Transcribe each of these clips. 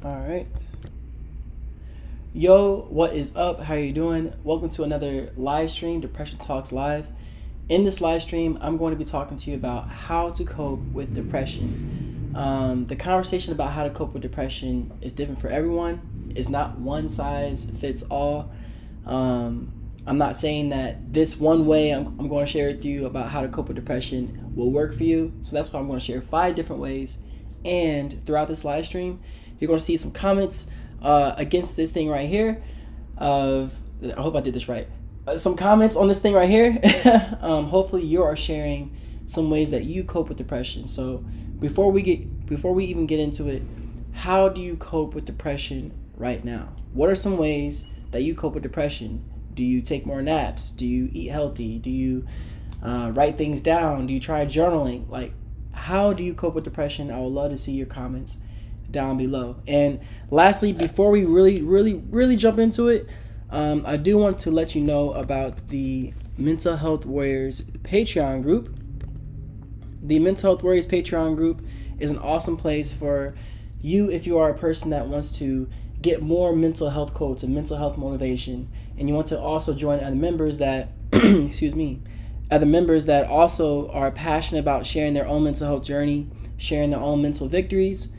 All right. Yo, what is up? How are you doing? Welcome to another live stream, Depression Talks Live. In this live stream, I'm going to be talking to you about how to cope with depression. The conversation about how to cope with depression is different for everyone. It's not one size fits all. I'm not saying that this one way I'm going to share with you about how to cope with depression will work for you. So that's why I'm going to share 5 different ways. And throughout this live stream, you're going to see some comments against this thing right here. I hope I did this right. Some comments on this thing right here. Hopefully you are sharing some ways that you cope with depression. So before we even get into it, how do you cope with depression right now? What are some ways that you cope with depression? Do you take more naps? Do you eat healthy? Do you write things down? Do you try journaling? Like, how do you cope with depression? I would love to see your comments down below. And lastly, before we really jump into it, I do want to let you know about the Mental Health Warriors Patreon group. The Mental Health Warriors Patreon group is an awesome place for you if you are a person that wants to get more mental health quotes and mental health motivation, and you want to also join other members that other members that also are passionate about sharing their own mental health journey, sharing their own mental victories.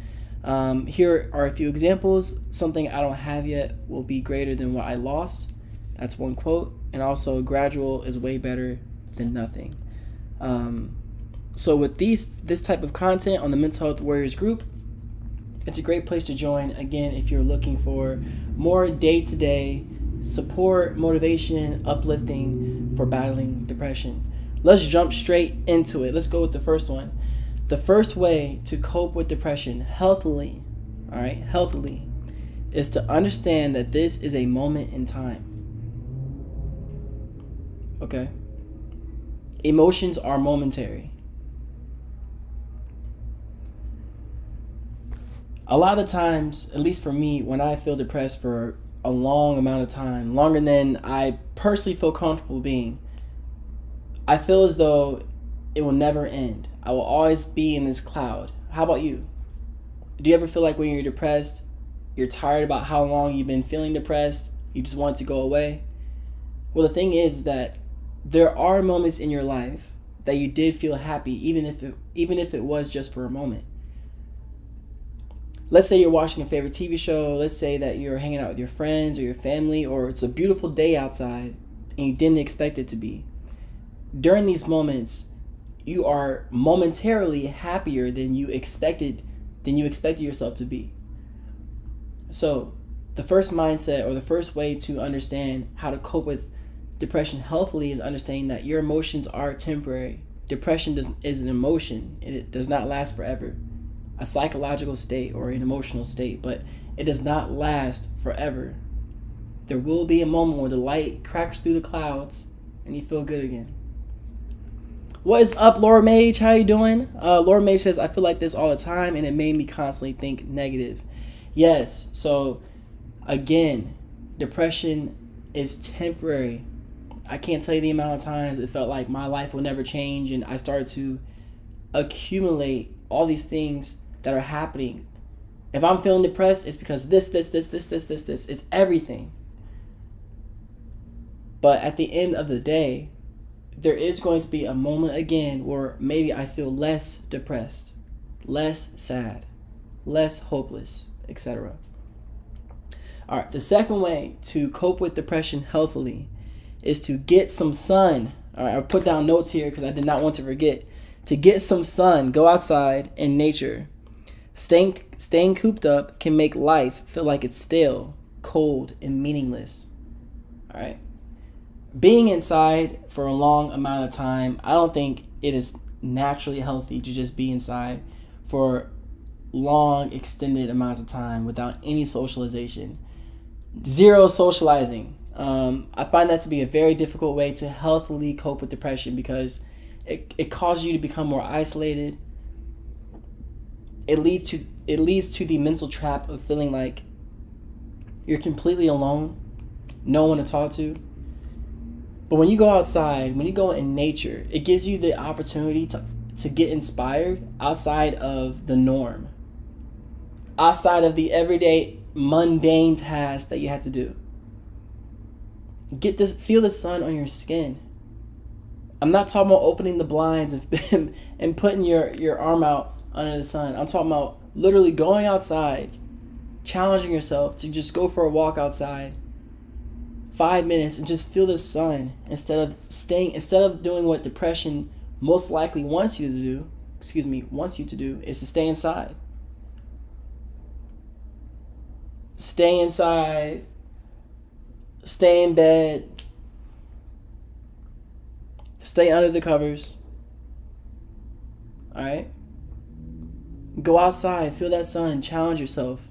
Here are a few examples. Something I don't have yet will be greater than what I lost. That's one quote. And also, gradual is way better than nothing. So with this type of content on the Mental Health Warriors group, it's a great place to join. Again, if you're looking for more day-to-day support, motivation, uplifting for battling depression. Let's jump straight into it. Let's go with the first one. The first way to cope with depression healthily, is to understand that this is a moment in time. Okay? Emotions are momentary. A lot of times, at least for me, when I feel depressed for a long amount of time, longer than I personally feel comfortable being, I feel as though it will never end. I will always be in this cloud. How about you? Do you ever feel like when you're depressed, you're tired about how long you've been feeling depressed, you just want it to go away? Well, the thing is that there are moments in your life that you did feel happy, even if it was just for a moment. Let's say you're watching a favorite TV show. Let's say that you're hanging out with your friends or your family, or it's a beautiful day outside and you didn't expect it to be. During these moments, you are momentarily happier than you expected yourself to be. So the first mindset, or the first way to understand how to cope with depression healthily, is understanding that your emotions are temporary. Depression is an emotion, and it does not last forever. A psychological state or an emotional state, but it does not last forever. There will be a moment where the light cracks through the clouds and you feel good again. What is up, Laura Mage? How you doing? Laura Mage says, I feel like this all the time and it made me constantly think negative. Yes, so again, depression is temporary. I can't tell you the amount of times it felt like my life will never change, and I started to accumulate all these things that are happening. If I'm feeling depressed, it's because this. It's everything. But at the end of the day, there is going to be a moment again where maybe I feel less depressed, less sad, less hopeless, etc. All right, the second way to cope with depression healthily is to get some sun. All right, I put down notes here because I did not want to forget. To get some sun, go outside in nature. Staying cooped up can make life feel like it's stale, cold, and meaningless. All right. Being inside for a long amount of time, I don't think it is naturally healthy to just be inside for long, extended amounts of time without any socialization. Zero socializing. I find that to be a very difficult way to healthily cope with depression, because it causes you to become more isolated. It leads to the mental trap of feeling like you're completely alone, no one to talk to. But when you go outside, when you go in nature, it gives you the opportunity to get inspired outside of the norm. outside of the everyday mundane tasks that you have to do. Feel the sun on your skin. I'm not talking about opening the blinds and putting your arm out under the sun. I'm talking about literally going outside, challenging yourself to just go for a walk outside 5 minutes and just feel the sun instead of doing what depression most likely wants you to do, is to stay inside. Stay inside, stay in bed, stay under the covers. All right? Go outside, feel that sun, challenge yourself.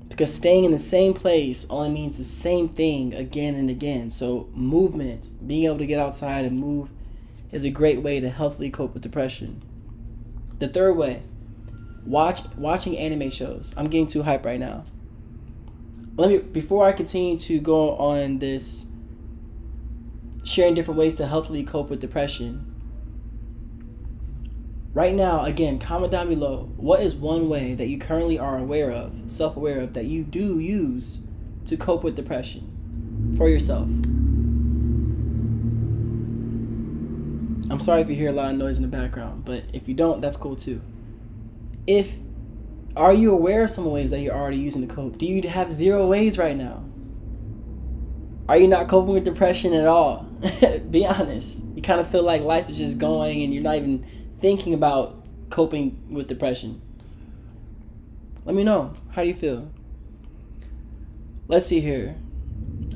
Because staying in the same place only means the same thing again and again. So movement, being able to get outside and move, is a great way to healthily cope with depression. The third way, watching anime shows. I'm getting too hyped right now. Before I continue to go on this, sharing different ways to healthily cope with depression, right now, again, comment down below, what is one way that you currently are self-aware of, that you do use to cope with depression for yourself? I'm sorry if you hear a lot of noise in the background, but if you don't, that's cool too. Are you aware of some ways that you're already using to cope? Do you have 0 ways right now? Are you not coping with depression at all? Be honest. You kind of feel like life is just going and you're not even thinking about coping with depression. Let me know. How do you feel? Let's see here.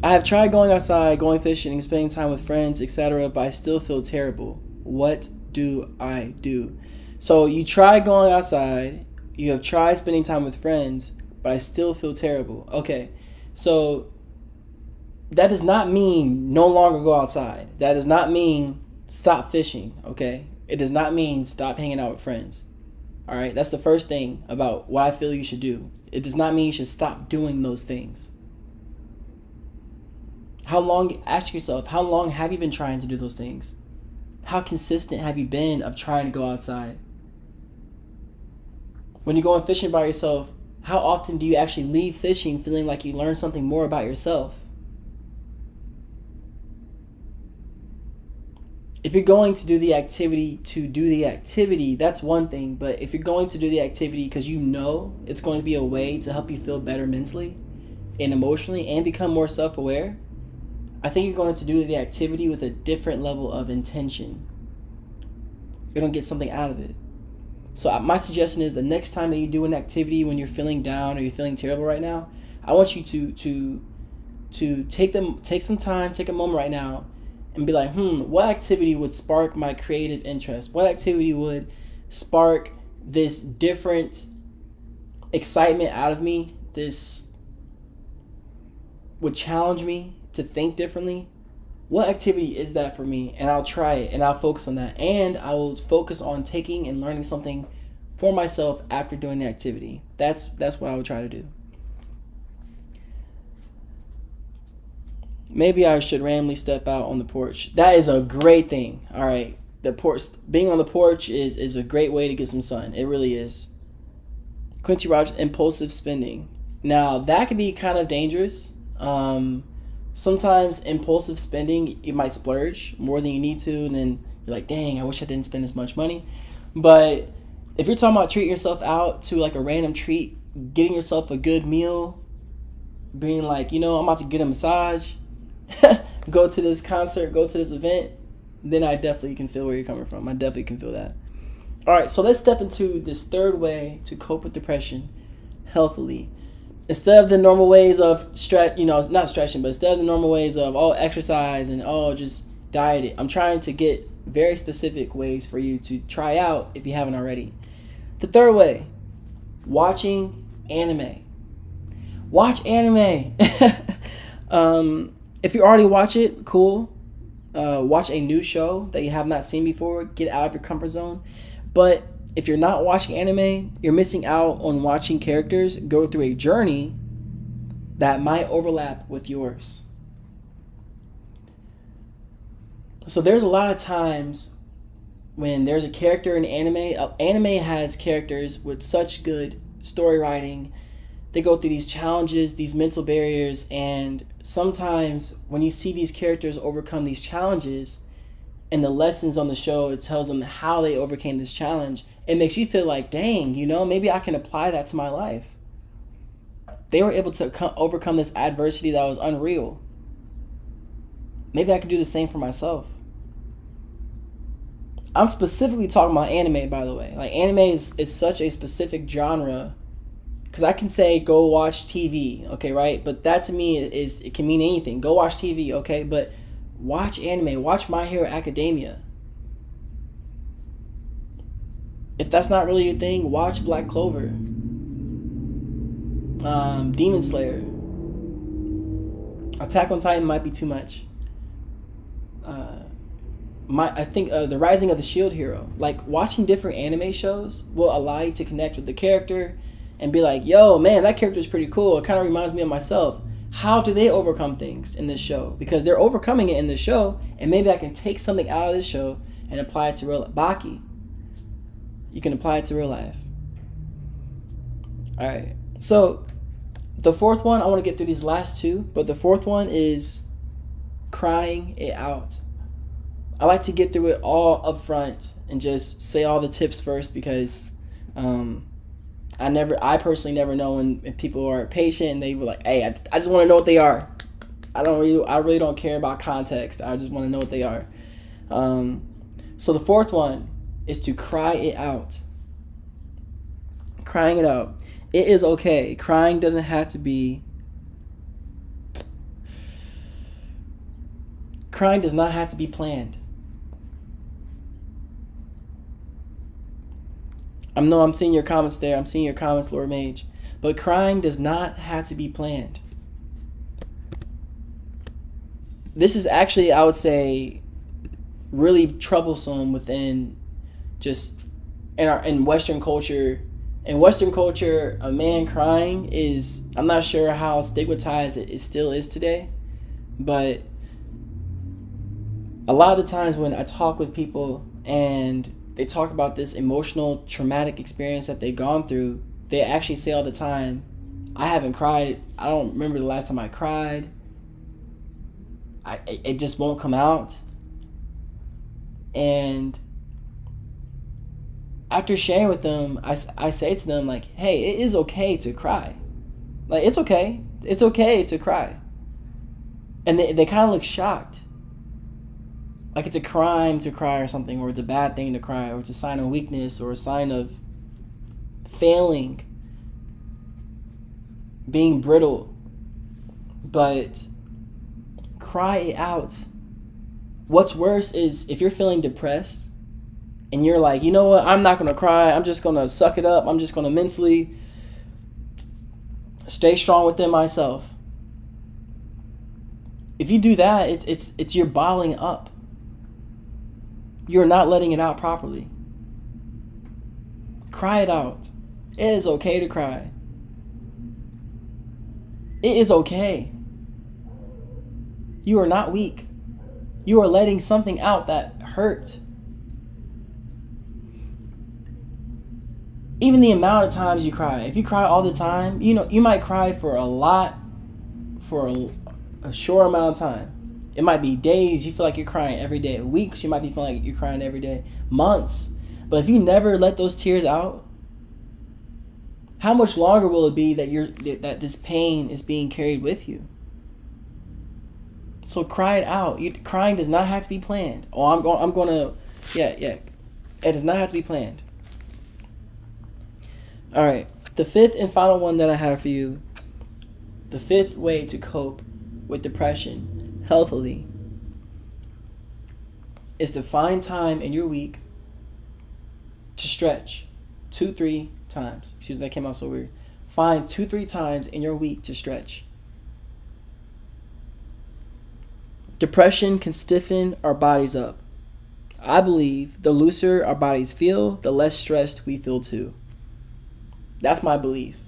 I have tried going outside, going fishing, spending time with friends, etc., but I still feel terrible. What do I do? So you try going outside, you have tried spending time with friends, but I still feel terrible. Okay, so that does not mean no longer go outside. That does not mean stop fishing, okay? It does not mean stop hanging out with friends. All right, that's the first thing about what I feel you should do. It does not mean you should stop doing those things. Ask yourself, how long have you been trying to do those things? How consistent have you been of trying to go outside? When you're going fishing by yourself, how often do you actually leave fishing feeling like you learned something more about yourself? If you're going to do the activity, that's one thing. But if you're going to do the activity because you know it's going to be a way to help you feel better mentally and emotionally and become more self-aware, I think you're going to do the activity with a different level of intention. You're going to get something out of it. So my suggestion is the next time that you do an activity when you're feeling down or you're feeling terrible right now, I want you to take some time, take a moment right now, and be like, what activity would spark my creative interest? What activity would spark this different excitement out of me? This would challenge me to think differently. What activity is that for me? And I'll try it and I'll focus on that. And I will focus on taking and learning something for myself after doing the activity. That's what I would try to do. Maybe I should randomly step out on the porch. That is a great thing. All right. The porch, being on the porch is a great way to get some sun. It really is. Quincy Rogers, impulsive spending. Now, that can be kind of dangerous. Sometimes impulsive spending, you might splurge more than you need to, and then you're like, dang, I wish I didn't spend as much money. But if you're talking about treating yourself out to like a random treat, getting yourself a good meal, being like, I'm about to get a massage, go to this concert, go to this event, then I definitely can feel where you're coming from. I definitely can feel that. All right, so let's step into this third way to cope with depression healthily. Instead of the normal ways of not stretching, but instead of the normal ways of exercise and just diet it, I'm trying to get very specific ways for you to try out if you haven't already. The third way, watching anime. Watch anime. If you already watch it, cool. Watch a new show that you have not seen before. Get out of your comfort zone. But if you're not watching anime, you're missing out on watching characters go through a journey that might overlap with yours. So there's a lot of times when there's a character in anime has characters with such good story writing. They go through these challenges, these mental barriers, and sometimes when you see these characters overcome these challenges and the lessons on the show, it tells them how they overcame this challenge. It makes you feel like, dang, maybe I can apply that to my life. They were able to overcome this adversity that was unreal. Maybe I can do the same for myself. I'm specifically talking about anime, by the way. Like, anime is such a specific genre. Because I can say, go watch TV, okay, right? But that to me it can mean anything. Go watch TV, okay? But watch anime. Watch My Hero Academia. If that's not really your thing, watch Black Clover. Demon Slayer. Attack on Titan might be too much. I think The Rising of the Shield Hero. Like, watching different anime shows will allow you to connect with the character and be like, yo, man, that character is pretty cool. It kind of reminds me of myself. How do they overcome things in this show? Because they're overcoming it in this show, and maybe I can take something out of this show and apply it to real life. Baki. You can apply it to real life. All right. So the fourth one, I want to get through these last two, but the fourth one is crying it out. I like to get through it all up front and just say all the tips first, because I personally never know when if people are patient and they were like, hey, I just want to know what they are. I really don't care about context. I just want to know what they are. So the fourth one is to cry it out. Crying it out. It is okay. Crying doesn't have to be. Crying does not have to be planned. I'm seeing your comments there. I'm seeing your comments, Lord Mage. But crying does not have to be planned. This is actually, I would say, really troublesome within just in Western culture. In Western culture, a man crying is, I'm not sure how stigmatized it still is today, but a lot of the times when I talk with people and they talk about this emotional, traumatic experience that they've gone through, they actually say all the time, I haven't cried. I don't remember the last time I cried. It just won't come out. And after sharing with them, I say to them, like, hey, it is okay to cry. Like, it's okay. It's okay to cry. And they kind of look shocked. Like it's a crime to cry or something, or it's a bad thing to cry, or it's a sign of weakness, or a sign of failing, being brittle. But cry it out. What's worse is if you're feeling depressed and you're like, you know what, I'm not going to cry. I'm just going to suck it up. I'm just going to mentally stay strong within myself. If you do that, it's you're bottling up. You're not letting it out properly. Cry it out. It is okay to cry. It is okay. You are not weak. You are letting something out that hurt. Even the amount of times you cry. If you cry all the time, you might cry for a lot, for a short amount of time. It might be days you feel like you're crying every day. Weeks you might be feeling like you're crying every day. Months. But if you never let those tears out, how much longer will it be that this pain is being carried with you? So cry it out. Crying does not have to be planned. It does not have to be planned. All right. The fifth and final one that I have for you, the fifth way to cope with depression healthily, is to find time in your week to stretch 2-3 times. Excuse me, that came out so weird. Find 2-3 times in your week to stretch. Depression can stiffen our bodies up. I believe the looser our bodies feel, the less stressed we feel too. That's my belief.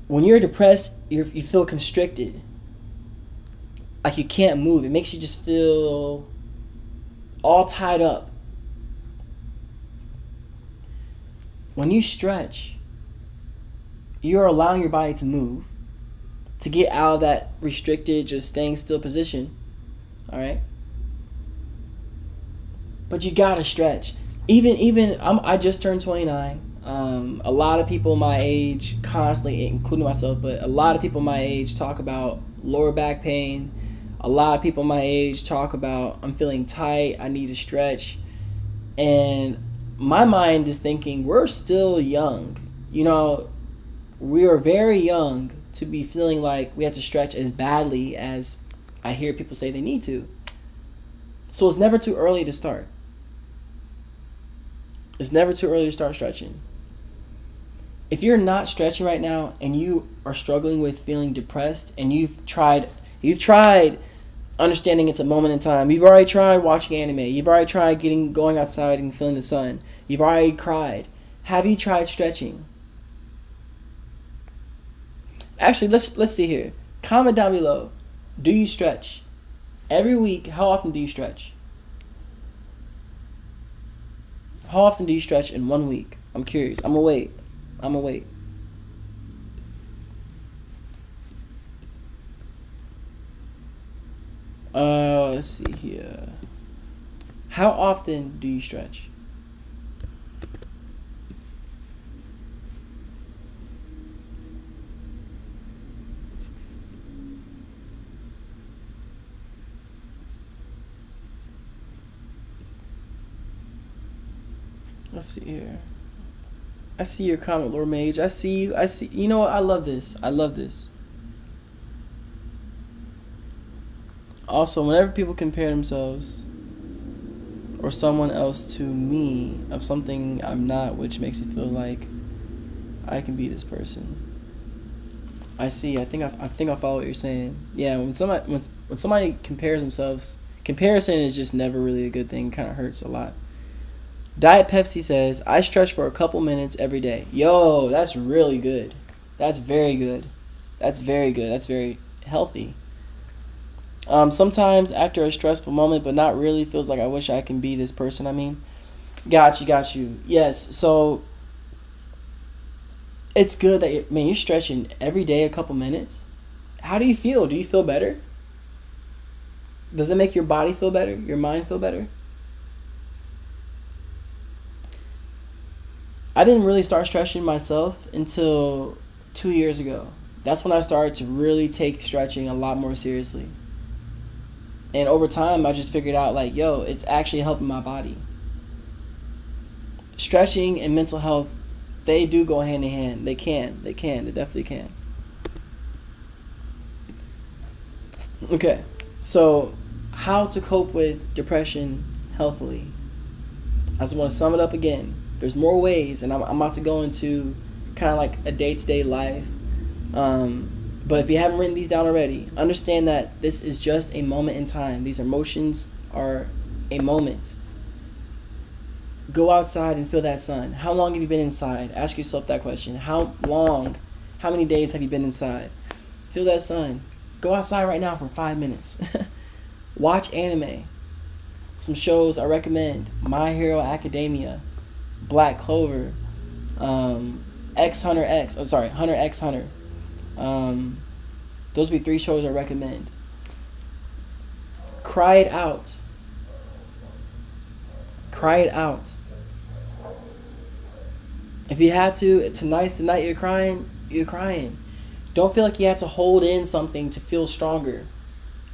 When you're depressed, you feel constricted. Like you can't move. It makes you just feel all tied up. When you stretch, you're allowing your body to move, to get out of that restricted, just staying still position. All right? But you gotta stretch. I just turned 29. A lot of people my age, constantly, including myself, but a lot of people my age talk about lower back pain. A lot of people my age talk about, I'm feeling tight, I need to stretch. And my mind is thinking, we're still young. We are very young to be feeling like we have to stretch as badly as I hear people say they need to. So it's never too early to start. It's never too early to start stretching. If you're not stretching right now and you are struggling with feeling depressed and you've tried understanding it's a moment in time. You've already tried watching anime. You've already tried going outside and feeling the sun. You've already cried. Have you tried stretching? Actually, let's see here. Comment down below. Do you stretch? Every week, how often do you stretch? How often do you stretch in 1 week? I'm curious. I'm gonna wait. Let's see here. How often do you stretch? Let's see here. I see your comment, Lord Mage. I see you. You know what? I love this. Also, whenever people compare themselves or someone else to me of something I'm not, which makes me feel like I can be this person. I see. I think I follow what you're saying. Yeah, when somebody compares themselves, comparison is just never really a good thing. It kind of hurts a lot. Diet Pepsi says, I stretch for a couple minutes every day. Yo, that's really good. That's very good. That's very healthy. Sometimes after a stressful moment, but not really, feels like I wish I can be this person. Got you. Yes, so it's good that you're stretching every day a couple minutes. How do you feel? Do you feel better? Does it make your body feel better? Your mind feel better? I didn't really start stretching myself until 2 years ago. That's when I started to really take stretching a lot more seriously. And over time, I just figured out it's actually helping my body. Stretching and mental health, they do go hand in hand. They definitely can. Okay, so how to cope with depression healthily. I just want to sum it up again. There's more ways, and I'm about to go into kind of like a day-to-day life. But if you haven't written these down already, understand that this is just a moment in time. These emotions are a moment. Go outside and feel that sun. How long have you been inside? Ask yourself that question. How many days have you been inside? Feel that sun. Go outside right now for 5 minutes. Watch anime. Some shows I recommend: My Hero Academia, Black Clover, Hunter x Hunter. Those would be 3 shows I recommend. Cry it out. If you had to, tonight you're crying. Don't feel like you have to hold in something to feel stronger.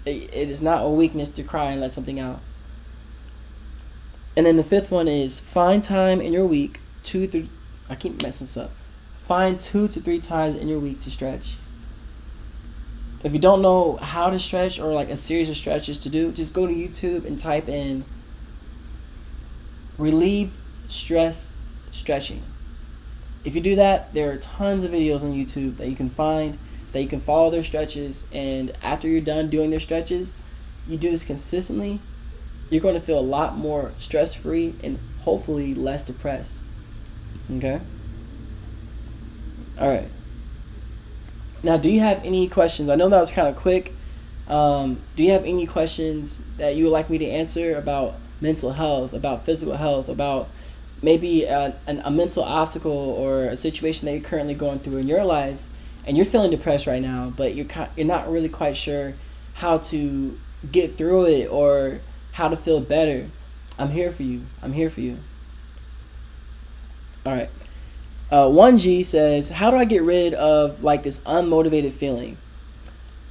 It is not a weakness to cry and let something out. And then the 5th one is find time in your week, I keep messing this up. Find 2 to 3 times in your week to stretch. If you don't know how to stretch or like a series of stretches to do, just go to YouTube and type in relieve stress stretching. If you do that, there are tons of videos on YouTube that you can find, that you can follow their stretches, and after you're done doing their stretches, you do this consistently, you're going to feel a lot more stress-free and hopefully less depressed. Okay? All right. Now, do you have any questions? I know that was kind of quick. Do you have any questions that you would like me to answer about mental health, about physical health, about maybe a mental obstacle or a situation that you're currently going through in your life, and you're feeling depressed right now, but you're not really quite sure how to get through it or how to feel better, I'm here for you. I'm here for you. All right. 1G says, how do I get rid of like this unmotivated feeling?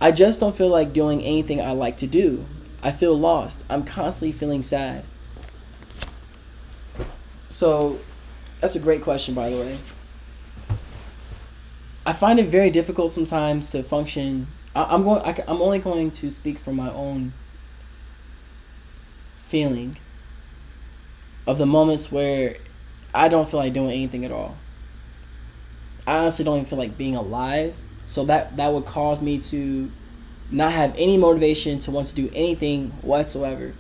I just don't feel like doing anything I like to do. I feel lost. I'm constantly feeling sad. So that's a great question, by the way. I find it very difficult sometimes to function. I'm only going to speak from my own feeling of the moments where I don't feel like doing anything at all. I honestly don't even feel like being alive. So that would cause me to not have any motivation to want to do anything whatsoever.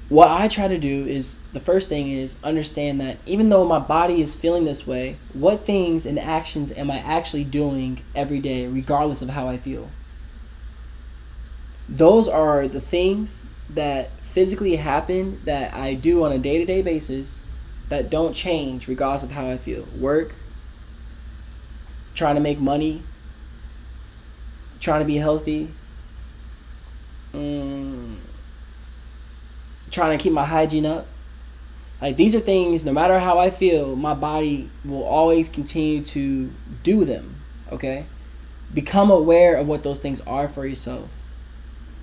What I try to do is, the first thing is understand that even though my body is feeling this way, what things and actions am I actually doing every day, regardless of how I feel? Those are the things that physically happen that I do on a day-to-day basis that don't change regardless of how I feel. Work, trying to make money, trying to be healthy, trying to keep my hygiene up. Like, these are things, no matter how I feel, my body will always continue to do them, okay? Become aware of what those things are for yourself.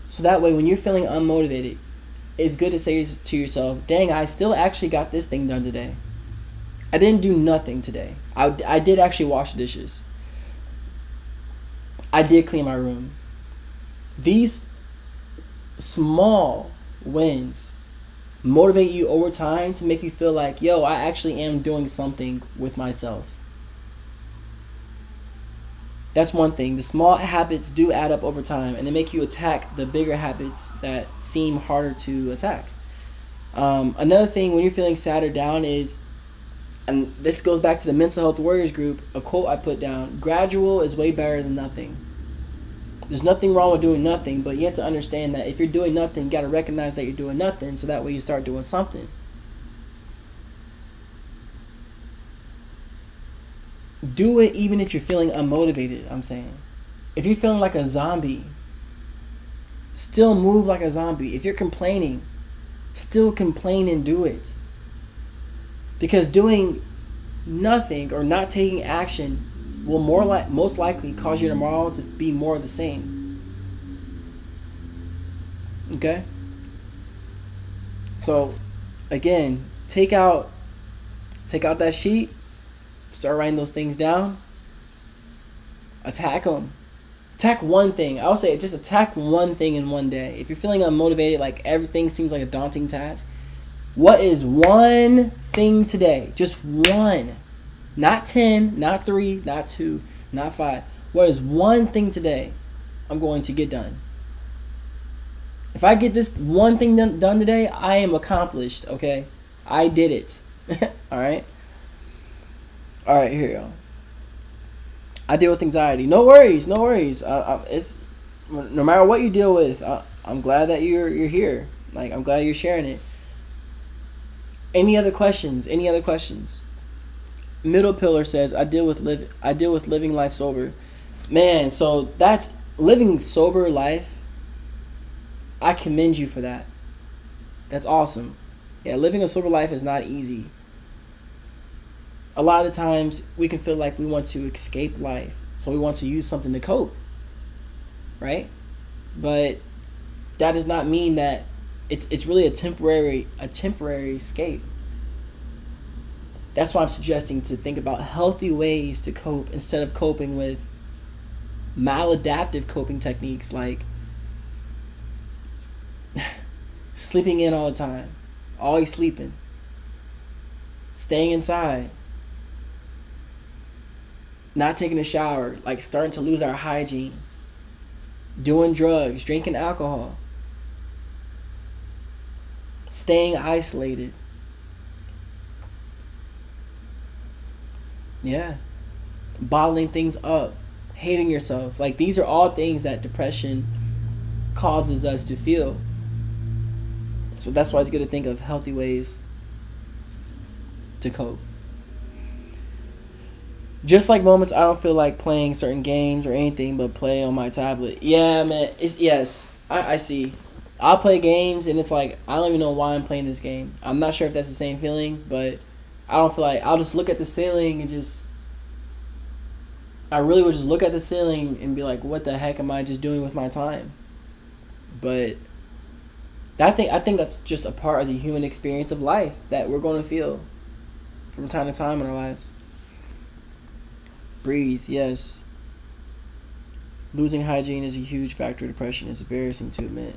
So that way, when you're feeling unmotivated, it's good to say to yourself, dang, I still actually got this thing done today. I didn't do nothing today. I did actually wash the dishes. I did clean my room. These small wins motivate you over time to make you feel like, yo, I actually am doing something with myself. That's one thing. The small habits do add up over time, and they make you attack the bigger habits that seem harder to attack. Another thing when you're feeling sad or down is, and this goes back to the Mental Health Warriors group, a quote I put down: gradual is way better than nothing. There's nothing wrong with doing nothing, but you have to understand that if you're doing nothing, you got to recognize that you're doing nothing, so that way you start doing something. Do it even if you're feeling unmotivated, I'm saying. If you're feeling like a zombie, still move like a zombie. If you're complaining, still complain and do it. Because doing nothing or not taking action will most likely cause you tomorrow to be more of the same. Okay? So, again, take out that sheet, start writing those things down, attack them. Attack one thing. I would say just attack one thing in one day. If you're feeling unmotivated, like everything seems like a daunting task, what is one thing today? Just one. Not 10, not 3, not 2, not 5. What is one thing today I'm going to get done? If I get this one thing done today, I am accomplished, okay? I did it. All right? All right, here you go. I deal with anxiety. No worries. It's no matter what you deal with, I'm glad that you're here. Like, I'm glad you're sharing it. Any other questions? Middle Pillar says, I deal with living life sober. Man, so that's living sober life. I commend you for that. That's awesome. Yeah, living a sober life is not easy. A lot of the times we can feel like we want to escape life, so we want to use something to cope, right? But that does not mean that it's really a temporary escape. That's why I'm suggesting to think about healthy ways to cope instead of coping with maladaptive coping techniques like sleeping in all the time, always sleeping, staying inside, not taking a shower, like starting to lose our hygiene, doing drugs, drinking alcohol, staying isolated. Yeah. Bottling things up, hating yourself. Like, these are all things that depression causes us to feel. So that's why it's good to think of healthy ways to cope. Just like moments I don't feel like playing certain games or anything but play on my tablet. Yeah, man. I see. I'll play games and it's like I don't even know why I'm playing this game. I'm not sure if that's the same feeling, but I don't feel like I'll just look at the ceiling and just I really would just look at the ceiling and be like, what the heck am I just doing with my time? But I think that's just a part of the human experience of life that we're going to feel from time to time in our lives. Breathe, yes. Losing hygiene is a huge factor of depression. It's embarrassing to admit.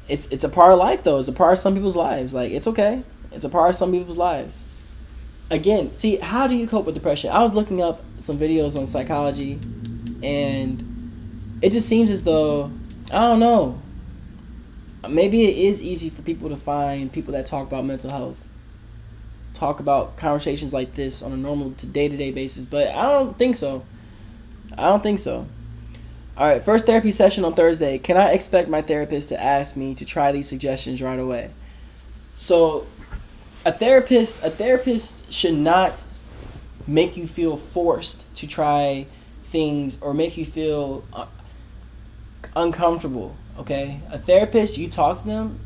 It's a part of life though. It's a part of some people's lives. Like, it's okay. It's a part of some people's lives. Again, see, how do you cope with depression? I was looking up some videos on psychology, and it just seems as though, I don't know, maybe it is easy for people to find people that talk about mental health, talk about conversations like this on a normal day-to-day basis, but I don't think so. All right, first therapy session on Thursday. Can I expect my therapist to ask me to try these suggestions right away? So a therapist should not make you feel forced to try things or make you feel uncomfortable, okay? A therapist, you talk to them,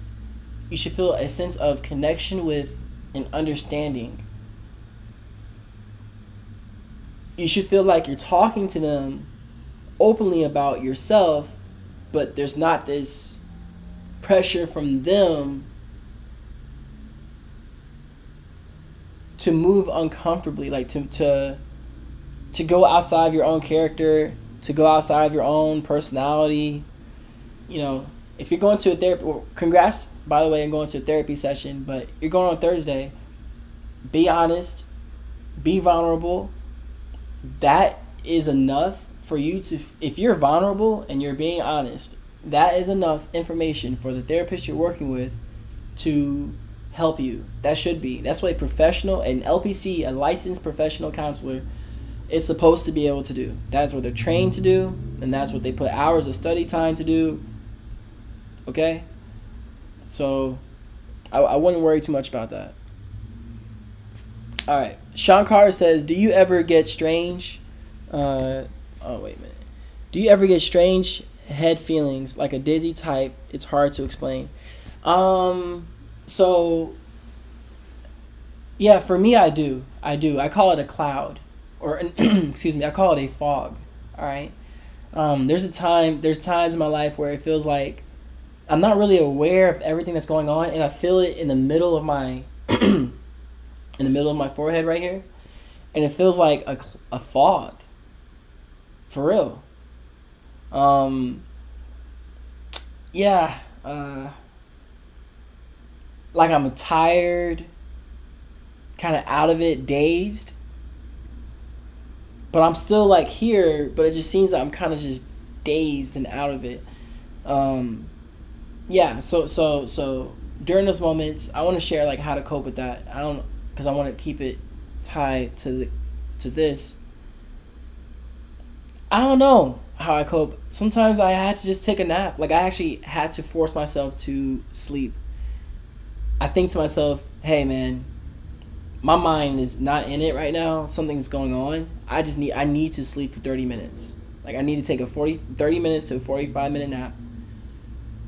you should feel a sense of connection with and understanding. You should feel like you're talking to them openly about yourself, but there's not this pressure from them to move uncomfortably, like to go outside of your own character, to go outside of your own personality. You know, if you're going to a therapy, well, congrats, by the way, on going to a therapy session, but you're going on Thursday, be honest, be vulnerable. That is enough for you to, if you're vulnerable and you're being honest, that is enough information for the therapist you're working with to help you. That's what a professional, an LPC, a licensed professional counselor, is supposed to be able to do. That's what they're trained to do, and that's what they put hours of study time to do. Okay? So I wouldn't worry too much about that. All right. Sean Carter says, do you ever get strange do you ever get strange head feelings, like a dizzy type? It's hard to explain. So yeah, for me, I do. I call it a cloud, or excuse me, I call it a fog. All right. There's times in my life where it feels like I'm not really aware of everything that's going on, and I feel it in the middle of my forehead right here, and it feels like a fog. For real. Yeah. Like I'm tired, kind of out of it, dazed. But I'm still like here, but it just seems like I'm kind of just dazed and out of it. Yeah, so during those moments, I want to share like how to cope with that. Because I want to keep it tied to this. I don't know how I cope. Sometimes I had to just take a nap. Like I actually had to force myself to sleep. I think to myself, hey man, my mind is not in it right now. Something's going on. I need to sleep for 30 minutes. Like I need to take a 30 minutes to a 45-minute nap.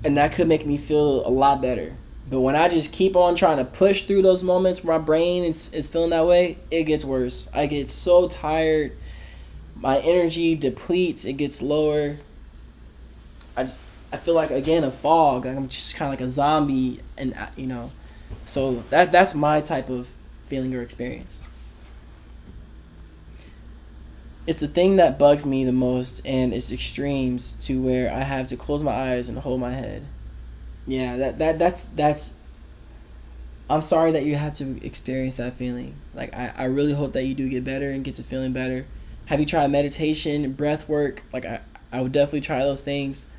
And that could make me feel a lot better. But when I just keep on trying to push through those moments where my brain is feeling that way, it gets worse. I get so tired. My energy depletes. It gets lower. I feel like, again, a fog. Like I'm just kind of like a zombie, and so that's my type of feeling or experience. It's the thing that bugs me the most, and it's extremes to where I have to close my eyes and hold my head. Yeah, that's. I'm sorry that you had to experience that feeling. Like I really hope that you do get better and get to feeling better. Have you tried meditation, breath work? Like I would definitely try those things.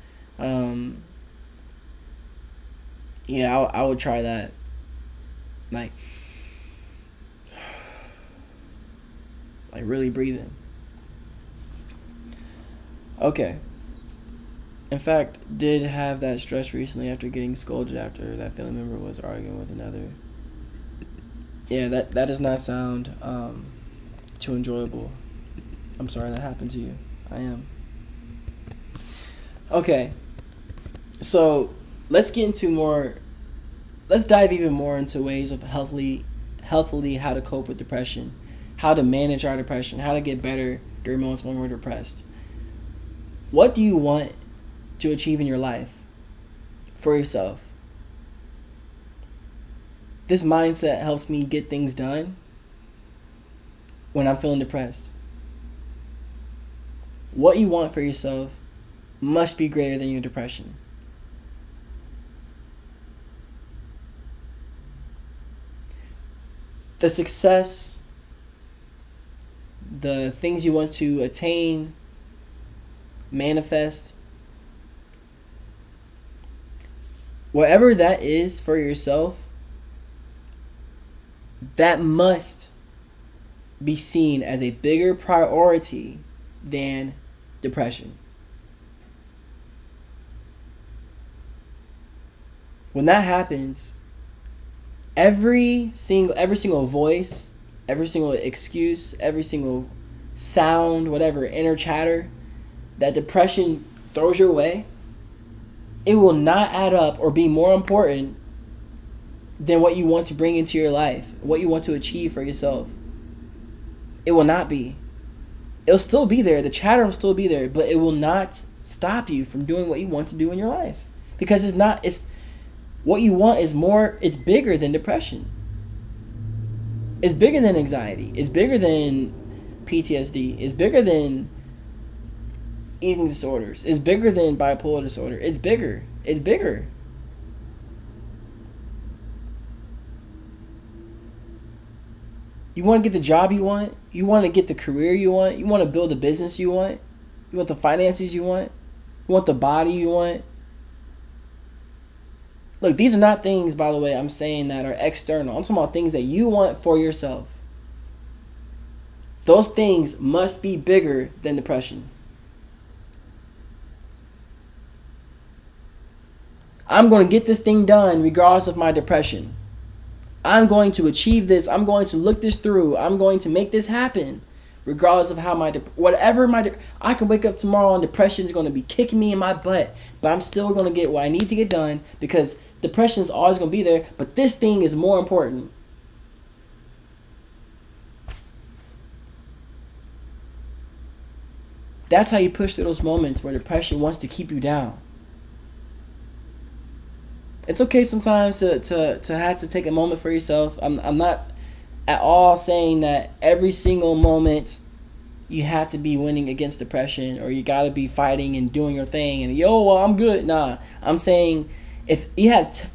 Yeah, I would try that. Like really breathing. Okay. In fact, did have that stress recently after getting scolded after that family member was arguing with another. Yeah, that does not sound too enjoyable. I'm sorry that happened to you. I am. Okay, so let's get into more. Let's dive even more into ways of healthily how to cope with depression, how to manage our depression, how to get better during moments when we're depressed. What do you want to achieve in your life for yourself? This mindset helps me get things done when I'm feeling depressed. What you want for yourself must be greater than your depression. The success, the things you want to attain, manifest, whatever that is for yourself, that must be seen as a bigger priority than depression. When that happens, every single voice, every single excuse, every single sound, whatever inner chatter that depression throws your way, it will not add up or be more important than what you want to bring into your life, what you want to achieve for yourself. It will not be. It'll still be there. The chatter will still be there, but it will not stop you from doing what you want to do in your life. Because it's what you want is more, it's bigger than depression. It's bigger than anxiety. It's bigger than PTSD. It's bigger than eating disorders. It's bigger than bipolar disorder. It's bigger. It's bigger. You want to get the job you want. You want to get the career you want. You want to build the business you want. You want the finances you want. You want the body you want. Look, these are not things, by the way, I'm saying that are external. I'm talking about things that you want for yourself. Those things must be bigger than depression. I'm going to get this thing done regardless of my depression. I'm going to achieve this. I'm going to look this through. I'm going to make this happen regardless of how I can wake up tomorrow and depression is going to be kicking me in my butt, but I'm still going to get what I need to get done because depression is always going to be there, but this thing is more important. That's how you push through those moments where depression wants to keep you down. It's okay sometimes to have to take a moment for yourself. I'm not at all saying that every single moment you have to be winning against depression or you got to be fighting and doing your thing and I'm good. Nah, I'm saying if you have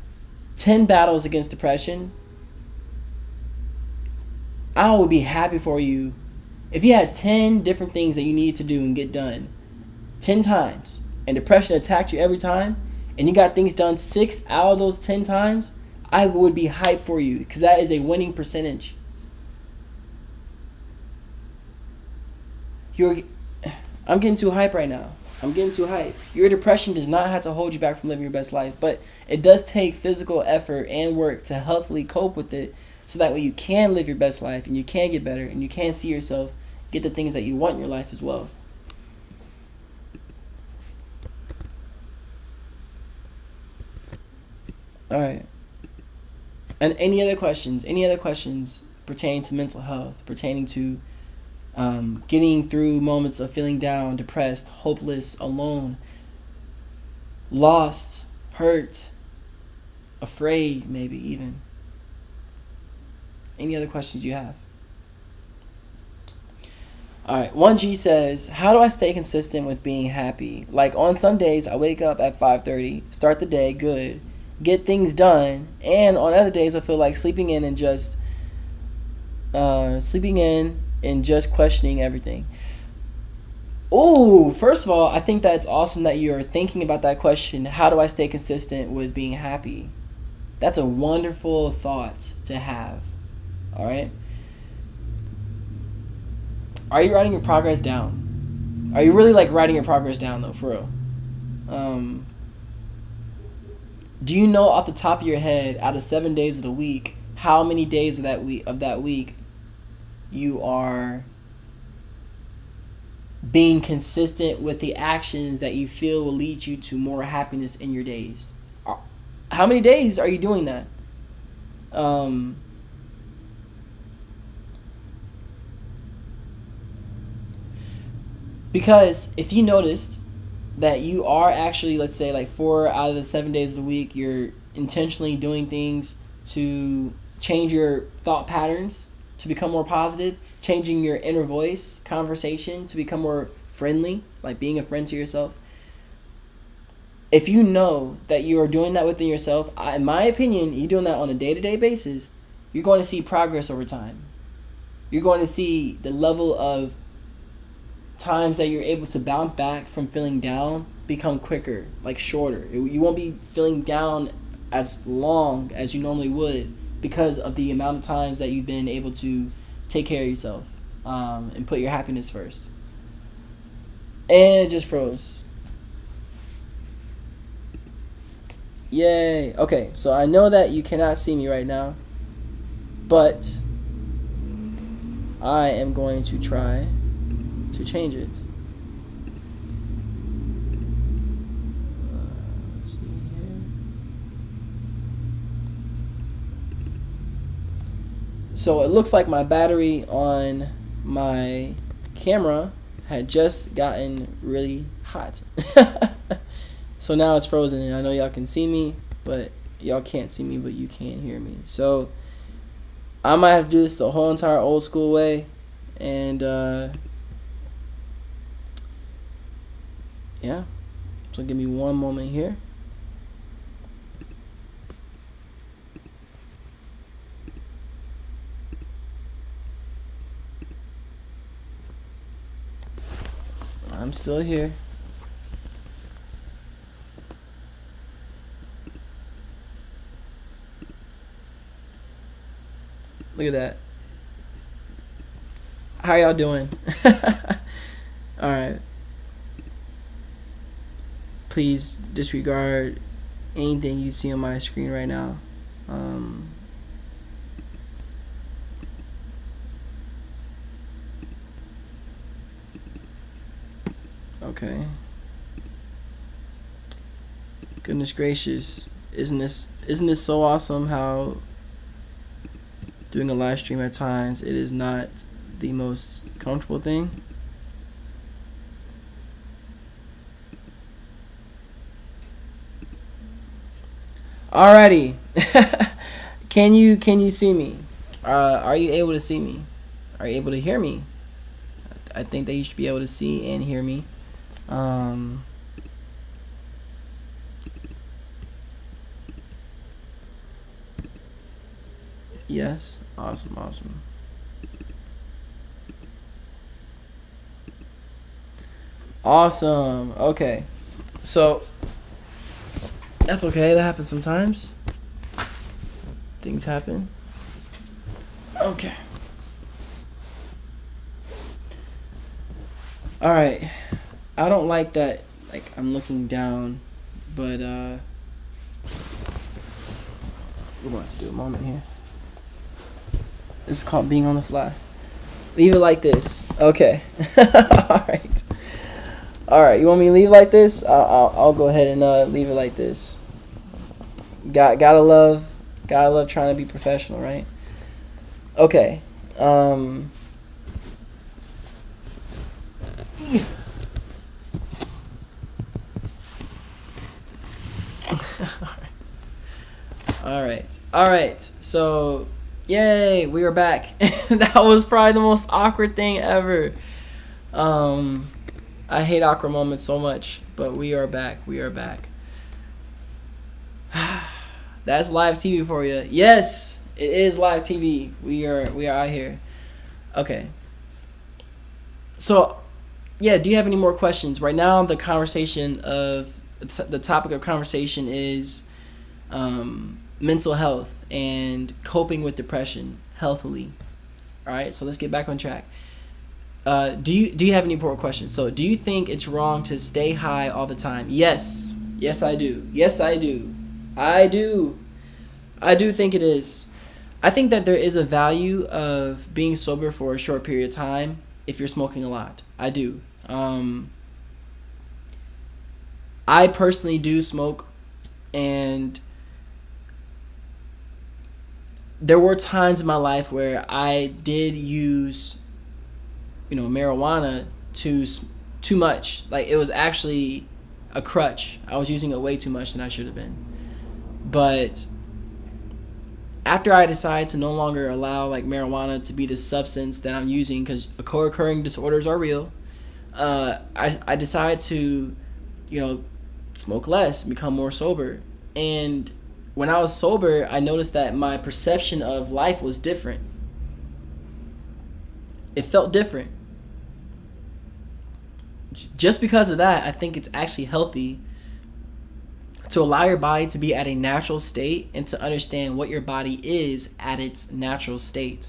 10 battles against depression, I would be happy for you if you had 10 different things that you need to do and get done 10 times and depression attacked you every time and you got things done 6 out of those 10 times, I would be hyped for you because that is a winning percentage. I'm getting too hype right now. I'm getting too hype. Your depression does not have to hold you back from living your best life, but it does take physical effort and work to healthily cope with it so that way you can live your best life and you can get better and you can see yourself get the things that you want in your life as well. All right. And any other questions pertaining to mental health, pertaining to getting through moments of feeling down, depressed, hopeless, alone, lost, hurt, afraid, maybe even? Any other questions you have? All right, 1G says, how do I stay consistent with being happy? Like on some days, I wake up at 5:30, start the day good, get things done, and on other days, I feel like sleeping in and just questioning everything. Oh, first of all, I think that's awesome that you're thinking about that question. How do I stay consistent with being happy? That's a wonderful thought to have. All right. Are you writing your progress down? Are you really like writing your progress down though, for real? Um, do you know off the top of your head, out of 7 days of the week, how many days of that week you are being consistent with the actions that you feel will lead you to more happiness in your days? How many days are you doing that? Because if you noticed that you are actually, let's say, like 4 out of the 7 days of the week, you're intentionally doing things to change your thought patterns to become more positive, changing your inner voice conversation to become more friendly, like being a friend to yourself. If you know that you are doing that within yourself, in my opinion, you're doing that on a day-to-day basis, you're going to see progress over time. You're going to see the level of times that you're able to bounce back from feeling down become quicker, like shorter. You won't be feeling down as long as you normally would because of the amount of times that you've been able to take care of yourself, and put your happiness first. And it just froze. Yay. Okay, so I know that you cannot see me right now, but I am going to try to change it. Let's see here. So it looks like my battery on my camera had just gotten really hot. So now it's frozen, and I know y'all can see me, but y'all can't see me, but you can hear me. So I might have to do this the whole entire old school way, and yeah. So give me one moment here. I'm still here. Look at that. How y'all doing? All right. Please disregard anything you see on my screen right now. Okay. Goodness gracious. Isn't this so awesome how doing a live stream at times, it is not the most comfortable thing. Alrighty. Can you see me? Are you able to see me? Are you able to hear me? I think that you should be able to see and hear me. Yes. Awesome. Awesome. Okay. So that's okay. That happens sometimes. Things happen. Okay. All right. I don't like that. Like I'm looking down, but we're going to have to do a moment here. This is called being on the fly. Leave it like this. Okay. All right. You want me to leave it like this? I'll go ahead and leave it like this. Gotta love trying to be professional, right? Okay. All right. So, yay, we are back. That was probably the most awkward thing ever. I hate awkward moments so much, but we are back. That's live TV for you. Yes, it is live TV. We are out here. Okay. So, yeah, do you have any more questions? Right now, the topic of conversation is mental health and coping with depression healthily. All right, so let's get back on track. Do you have any more questions? So, do you think it's wrong to stay high all the time? Yes. Yes, I do. Yes, I do. I do. I do think it is. I think that there is a value of being sober for a short period of time if you're smoking a lot. I do. I personally do smoke, and there were times in my life where I did use, marijuana too much. Like, it was actually a crutch. I was using it way too much than I should have been. But after I decided to no longer allow like marijuana to be the substance that I'm using, because co-occurring disorders are real, I decided to, smoke less, become more sober. And when I was sober, I noticed that my perception of life was different. It felt different. Just because of that, I think it's actually healthy to allow your body to be at a natural state and to understand what your body is at its natural state.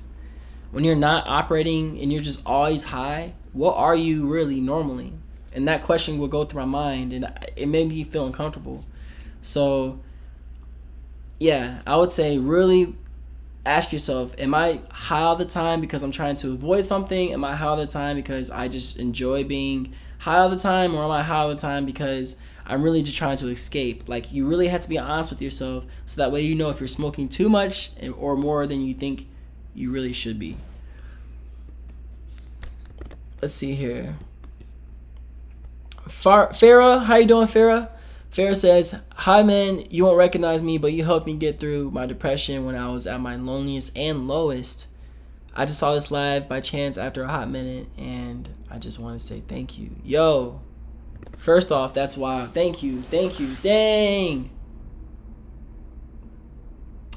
When you're not operating and you're just always high, what are you really normally? And that question will go through my mind, and it made me feel uncomfortable. So, yeah, I would say really ask yourself, am I high all the time because I'm trying to avoid something? Am I high all the time because I just enjoy being high all the time? Or am I high all the time because I'm really just trying to escape? Like, you really have to be honest with yourself, so that way you know if you're smoking too much or more than you think you really should be. Let's see here. Farah, how you doing, Farah? Farah says, hi man, you won't recognize me, but you helped me get through my depression when I was at my loneliest and lowest. I just saw this live by chance after a hot minute, and I just want to say thank you. Yo, first off, that's wild. Thank you. Dang.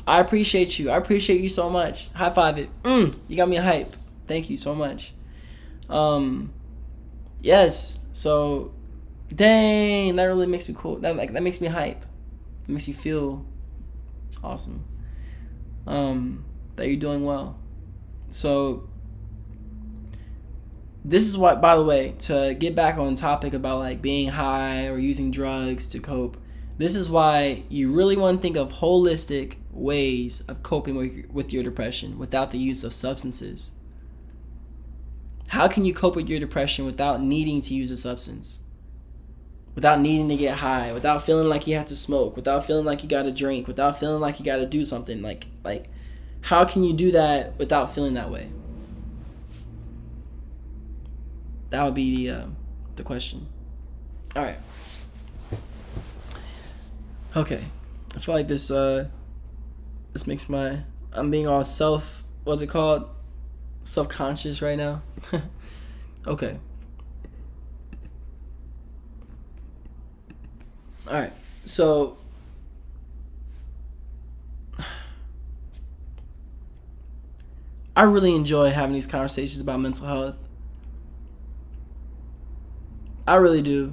I appreciate you. I appreciate you so much. High five it. You got me hype. Thank you so much. Yes. So, dang, that really makes me cool. That makes me hype. It makes you feel awesome. That you're doing well. So, this is what, by the way, to get back on topic about like being high or using drugs to cope. This is why you really want to think of holistic ways of coping with your depression without the use of substances. How can you cope with your depression without needing to use a substance? Without needing to get high, without feeling like you have to smoke, without feeling like you got to drink, without feeling like you got to do something. Like how can you do that without feeling that way? That would be the question. All right. Okay. I feel like this makes I'm being all self-conscious right now. Okay. All right. So I really enjoy having these conversations about mental health. I really do.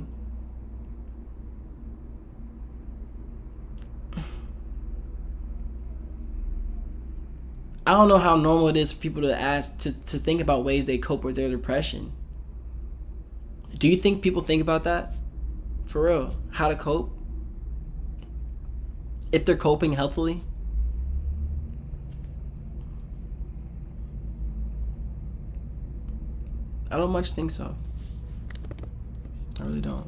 I don't know how normal it is for people to ask to think about ways they cope with their depression. Do you think people think about that? For real? How to cope? If they're coping healthily? I don't much think so. I really don't.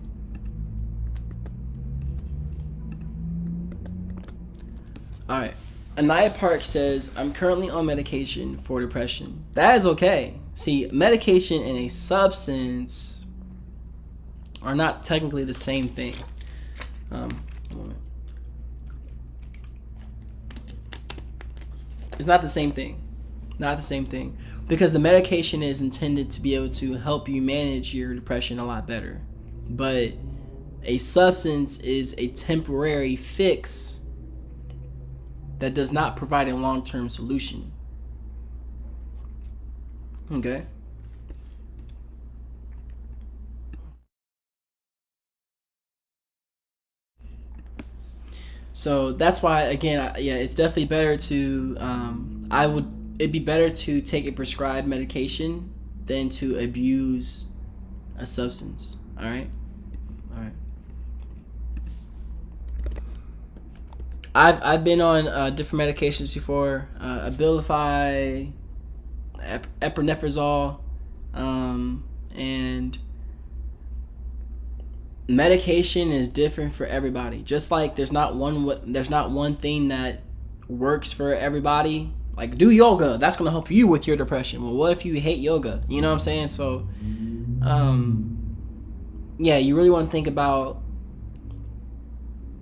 Alright. Anaya Park says, I'm currently on medication for depression. That is okay. See, medication and a substance are not technically the same thing. It's not the same thing. Not the same thing. Because the medication is intended to be able to help you manage your depression a lot better. But a substance is a temporary fix that does not provide a long-term solution. Okay? So that's why, again, it's definitely better to, it'd be better to take a prescribed medication than to abuse a substance. All right. I've been on different medications before, Abilify, epinephrine, and medication is different for everybody. Just like there's not one thing that works for everybody. Like, do yoga, that's gonna help you with your depression. Well, what if you hate yoga? You know what I'm saying? So, yeah, you really want to think about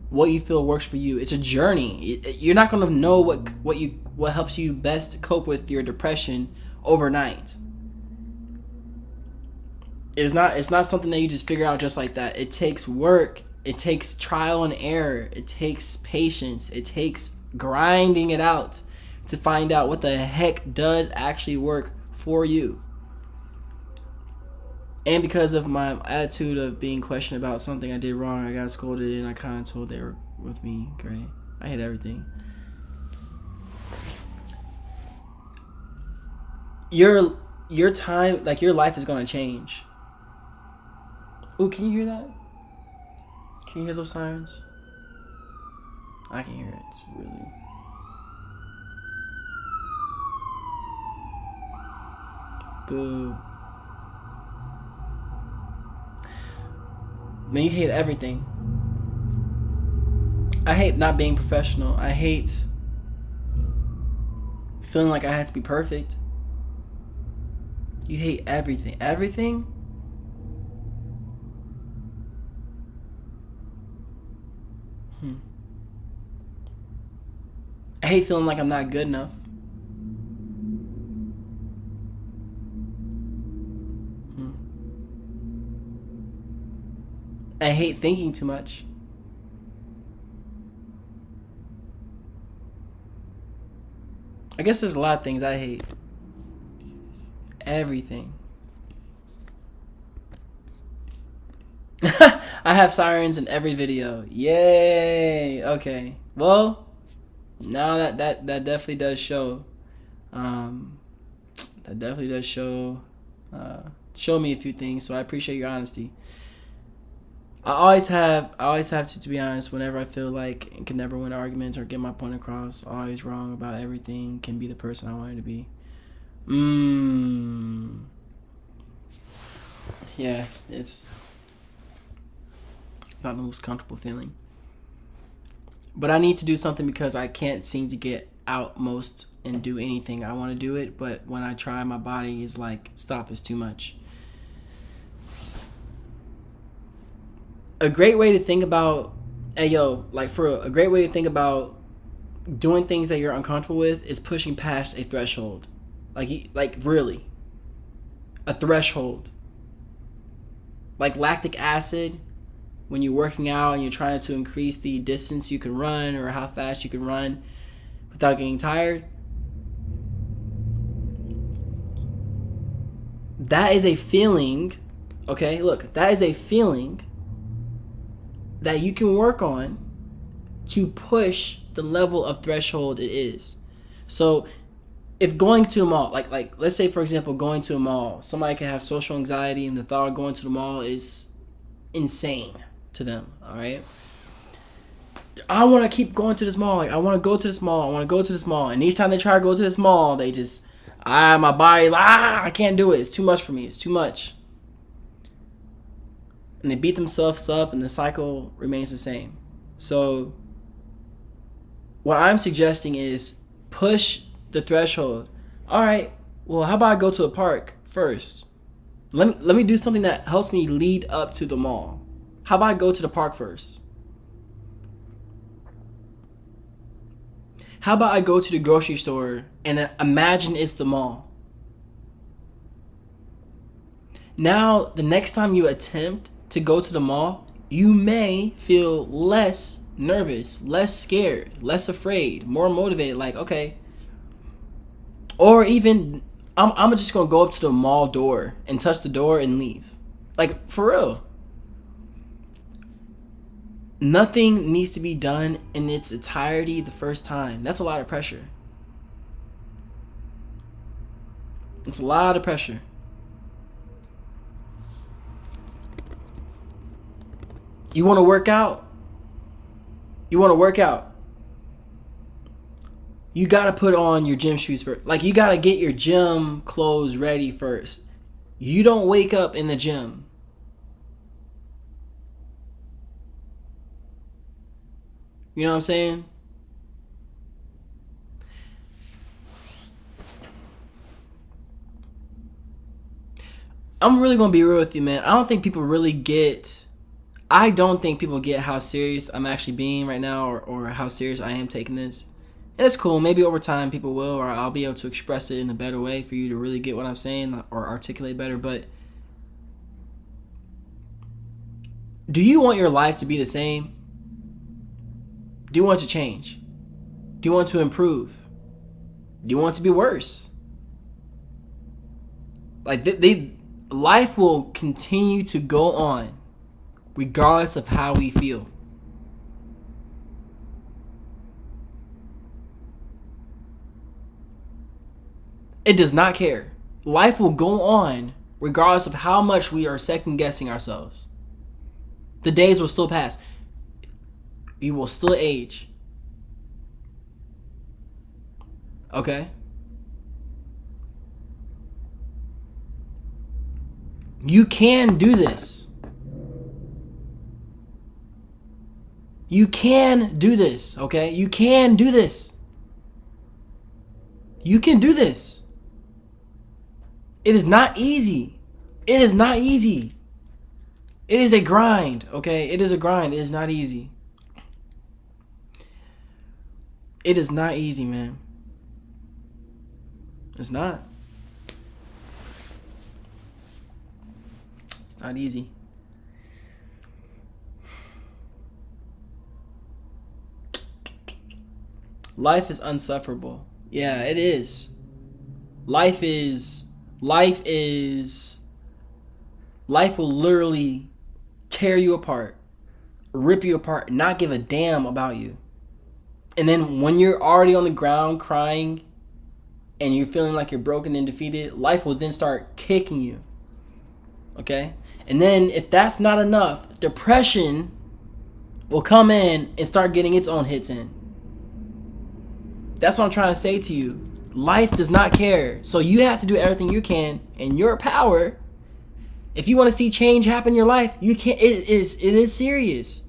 what you feel works for you. It's a journey. You're not gonna know what helps you best cope with your depression overnight. It's not something that you just figure out just like that. It takes work. It takes trial and error. It takes patience. It takes grinding it out to find out what the heck does actually work for you. And because of my attitude of being questioned about something I did wrong, I got scolded, and I kind of told they were with me. Great. I hate everything. Your time, like your life is going to change. Ooh, can you hear that? Can you hear those sirens? I can hear it. It's really... Boo. Man, you hate everything. I hate not being professional. I hate feeling like I had to be perfect. You hate everything. Everything? I hate feeling like I'm not good enough. I hate thinking too much. I guess there's a lot of things I hate. Everything. I have sirens in every video. Yay! Okay. Well, now that definitely does show. That definitely does show me a few things. So I appreciate your honesty. I always have to be honest, whenever I feel like I can never win arguments or get my point across, always wrong about everything, can be the person I wanted to be. Yeah, it's not the most comfortable feeling. But I need to do something because I can't seem to get out most and do anything. I want to do it, but when I try, my body is like, stop, it's too much. A great way to think about, a great way to think about doing things that you're uncomfortable with is pushing past a threshold. Like really. A threshold. Like lactic acid, when you're working out and you're trying to increase the distance you can run or how fast you can run without getting tired. That is a feeling, okay? Look, that is a feeling that you can work on to push the level of threshold it is. So if going to a mall, like let's say for example going to a mall, somebody can have social anxiety and the thought of going to the mall is insane to them, all right? I want to keep going to this mall. Like, I want to go to this mall. I want to go to this mall. And each time they try to go to this mall, they just, my body's like, I can't do it. It's too much for me. It's too much. And they beat themselves up and the cycle remains the same. So what I'm suggesting is push the threshold. All right, well, how about I go to a park first? Let me do something that helps me lead up to the mall. How about I go to the park first? How about I go to the grocery store and imagine it's the mall? Now, the next time you attempt to go to the mall, you may feel less nervous, less scared, less afraid, more motivated. Like, okay. Or even, I'm just going to go up to the mall door and touch the door and leave. Like, for real. Nothing needs to be done in its entirety the first time. That's a lot of pressure. It's a lot of pressure. You want to work out? You want to work out? You got to put on your gym shoes first. Like, you got to get your gym clothes ready first. You don't wake up in the gym. You know what I'm saying? I'm really going to be real with you, man. I don't think people get how serious I'm actually being right now, or how serious I am taking this. And it's cool. Maybe over time people will, or I'll be able to express it in a better way for you to really get what I'm saying or articulate better. But do you want your life to be the same? Do you want to change? Do you want to improve? Do you want to be worse? Like, life will continue to go on regardless of how we feel. It does not care. Life will go on regardless of how much we are second guessing ourselves. The days will still pass. You will still age. Okay? You can do this. You can do this, okay? You can do this. You can do this. It is not easy. It is not easy. It is a grind, okay? It is a grind. It is not easy. It is not easy, man. It's not. It's not easy. Life is unsufferable. Yeah, it is. Life will literally tear you apart, rip you apart, not give a damn about you. And then when you're already on the ground crying and you're feeling like you're broken and defeated, life will then start kicking you. Okay? And then if that's not enough, depression will come in and start getting its own hits in. That's what I'm trying to say to you. Life does not care. So you have to do everything you can in your power. If you want to see change happen in your life, you can. It is serious.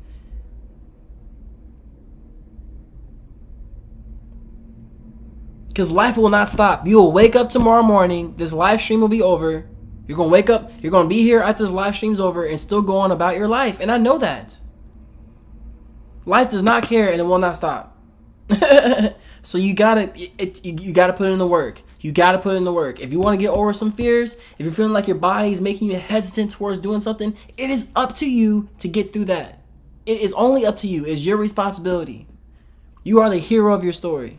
Because life will not stop. You will wake up tomorrow morning. This live stream will be over. You're going to wake up. You're going to be here after this live stream's over and still go on about your life. And I know that. Life does not care and it will not stop. So you gotta put in the work. You gotta put in the work. If you want to get over some fears, if you're feeling like your body is making you hesitant towards doing something, it is up to you to get through that. It is only up to you. It's your responsibility. You are the hero of your story.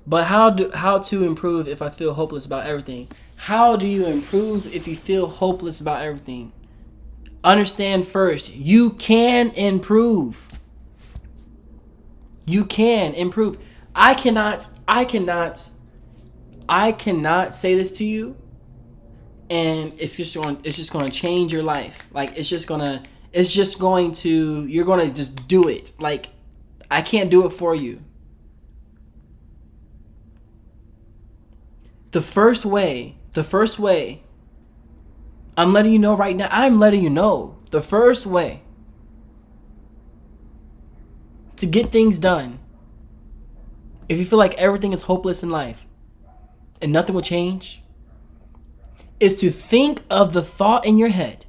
But how to improve if I feel hopeless about everything? How do you improve if you feel hopeless about everything? Understand first, you can improve. You can improve. I cannot say this to you and it's just going to change your life. Like you're going to just do it. Like I can't do it for you. The first way, I'm letting you know right now, the first way to get things done, if you feel like everything is hopeless in life and nothing will change, is to think of the thought in your head.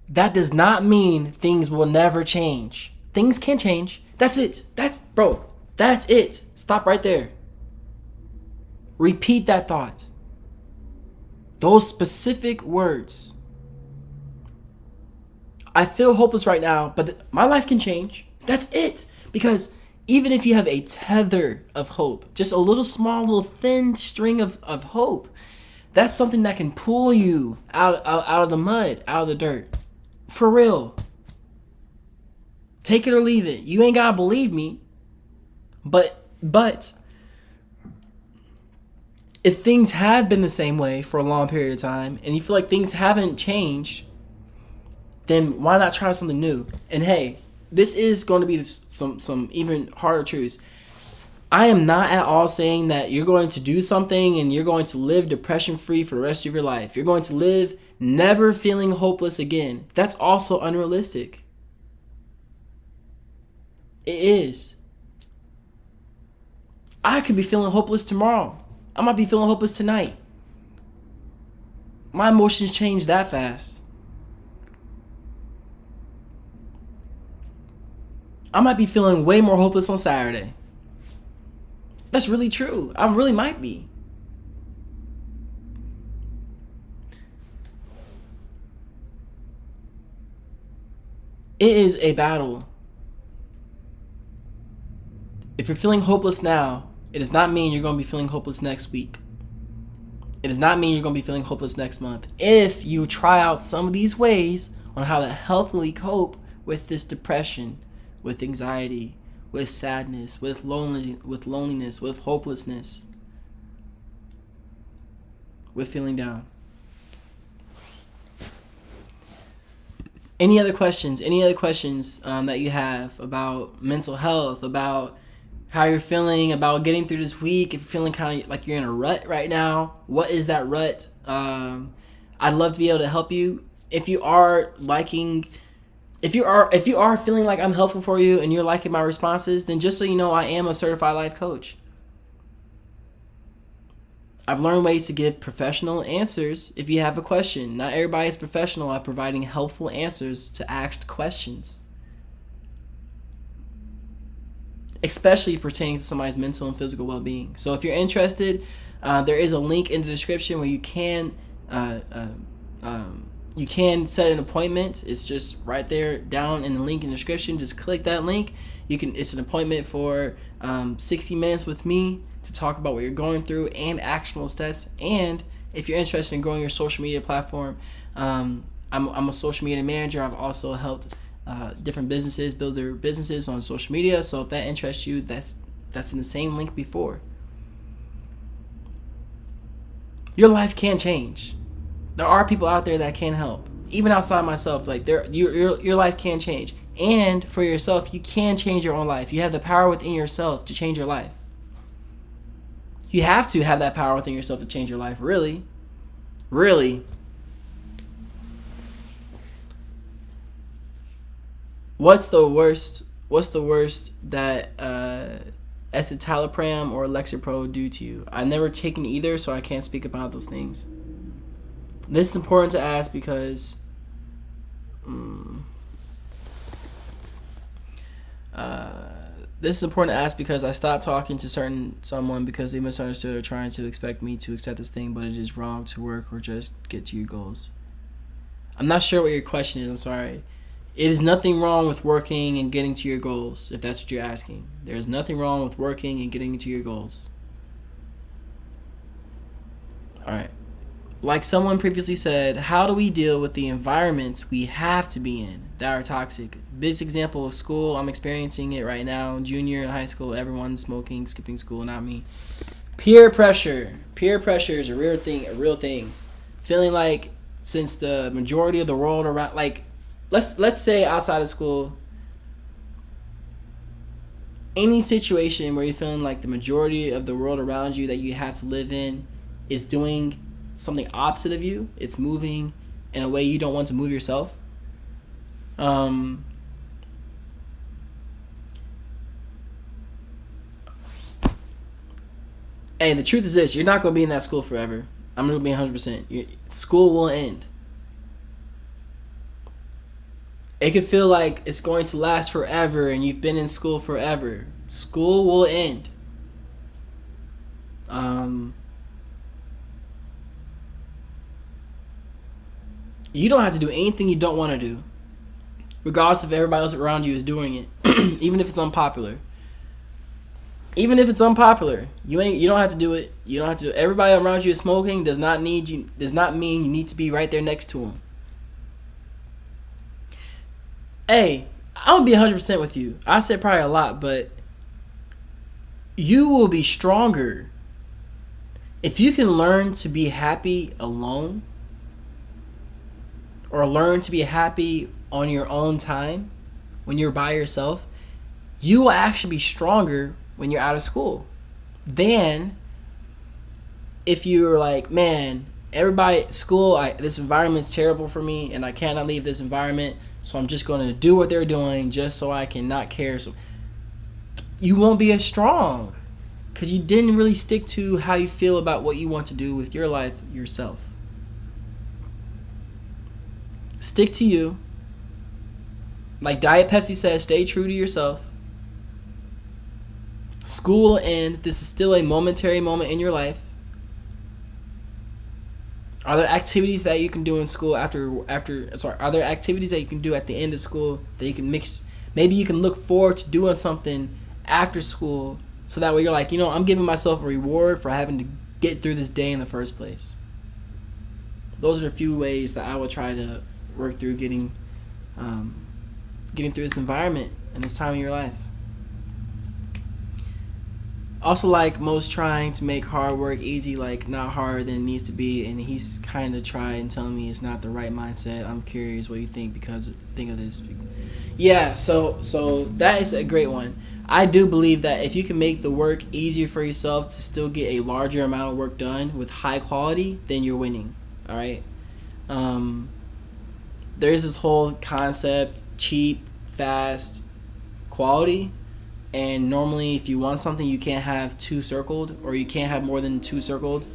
That does not mean things will never change. Things can change. That's it. That's it. Stop right there. Repeat that thought. Those specific words. I feel hopeless right now, but my life can change. That's it. Because even if you have a tether of hope, just a little thin string of hope, that's something that can pull you out of the mud, out of the dirt. For real. Take it or leave it. You ain't gotta believe me. But if things have been the same way for a long period of time and you feel like things haven't changed, then why not try something new? And hey, this is going to be some even harder truths. I am not at all saying that you're going to do something and you're going to live depression free for the rest of your life. You're going to live never feeling hopeless again. That's also unrealistic. It is. I could be feeling hopeless tomorrow. I might be feeling hopeless tonight. My emotions change that fast. I might be feeling way more hopeless on Saturday. That's really true. I really might be. It is a battle. If you're feeling hopeless now, it does not mean you're going to be feeling hopeless next week. It does not mean you're going to be feeling hopeless next month. If you try out some of these ways on how to healthily cope with this depression, with anxiety, with sadness, with loneliness, with hopelessness, with feeling down. Any other questions? Any other questions that you have about mental health, about how you're feeling, about getting through this week? If you're feeling kind of like you're in a rut right now, what is that rut? I'd love to be able to help you. If you are feeling like I'm helpful for you and you're liking my responses, then just so you know, I am a certified life coach. I've learned ways to give professional answers if you have a question. Not everybody is professional at providing helpful answers to asked questions, especially pertaining to somebody's mental and physical well-being. So if you're interested, there is a link in the description where you can set an appointment. It's just right there down in the link in the description. Just click that link. It's an appointment for 60 minutes with me to talk about what you're going through and actionable steps. And if you're interested in growing your social media platform, I'm a social media manager. I've also helped different businesses build their businesses on social media. So if that interests you, that's in the same link before. Your life can change. There are people out there that can help, even outside myself. Like your life can change, and for yourself, you can change your own life. You have the power within yourself to change your life. You have to have that power within yourself to change your life. Really. What's the worst that escitalopram or Lexapro do to you? I've never taken either, so I can't speak about those things. This is important to ask because I stopped talking to someone because they misunderstood or trying to expect me to accept this thing, but it is wrong to work or just get to your goals. I'm not sure what your question is. I'm sorry. It is nothing wrong with working and getting to your goals, if that's what you're asking. There's nothing wrong with working and getting to your goals. All right. Like someone previously said, how do we deal with the environments we have to be in that are toxic? Biggest example of school. I'm experiencing it right now. Junior in high school, everyone's smoking, skipping school, not me. Peer pressure. Peer pressure is a real thing. Feeling like since the majority of the world around, like, let's say outside of school, any situation where you're feeling like the majority of the world around you that you have to live in is doing something opposite of you. It's moving in a way you don't want to move yourself. Hey, the truth is this: you're not going to be in that school forever. I'm going to be 100%. School will end. It could feel like it's going to last forever and you've been in school forever. School will end. You don't have to do anything you don't want to do, regardless if everybody else around you is doing it, even if it's unpopular. Even if it's unpopular, you don't have to do it. You don't have to. Everybody around you is smoking does not mean you need to be right there next to them. Hey, I'm gonna be 100% with you. I said probably a lot, but you will be stronger. If you can learn to be happy alone, or learn to be happy on your own time when you're by yourself, you will actually be stronger when you're out of school than if you're like, man, everybody at school, this environment's terrible for me and I cannot leave this environment, so I'm just going to do what they're doing just so I can not care. So you won't be as strong because you didn't really stick to how you feel about what you want to do with your life yourself. Stick to you. Like Diet Pepsi says, stay true to yourself. School will end. This is still a momentary moment in your life. Are there activities that you can do in school are there activities that you can do at the end of school that you can mix? Maybe you can look forward to doing something after school, so that way you're like, I'm giving myself a reward for having to get through this day in the first place. Those are a few ways that I will try to work through getting through this environment and this time in your life. Also, like most, trying to make hard work easy, like not harder than it needs to be, and he's kind of trying telling me it's not the right mindset. I'm curious what you think think of this. Yeah, so that is a great one. I do believe that if you can make the work easier for yourself to still get a larger amount of work done with high quality, then you're winning. All right. There's this whole concept, cheap, fast, quality. And normally, if you want something, you can't have two circled, or you can't have more than two circled.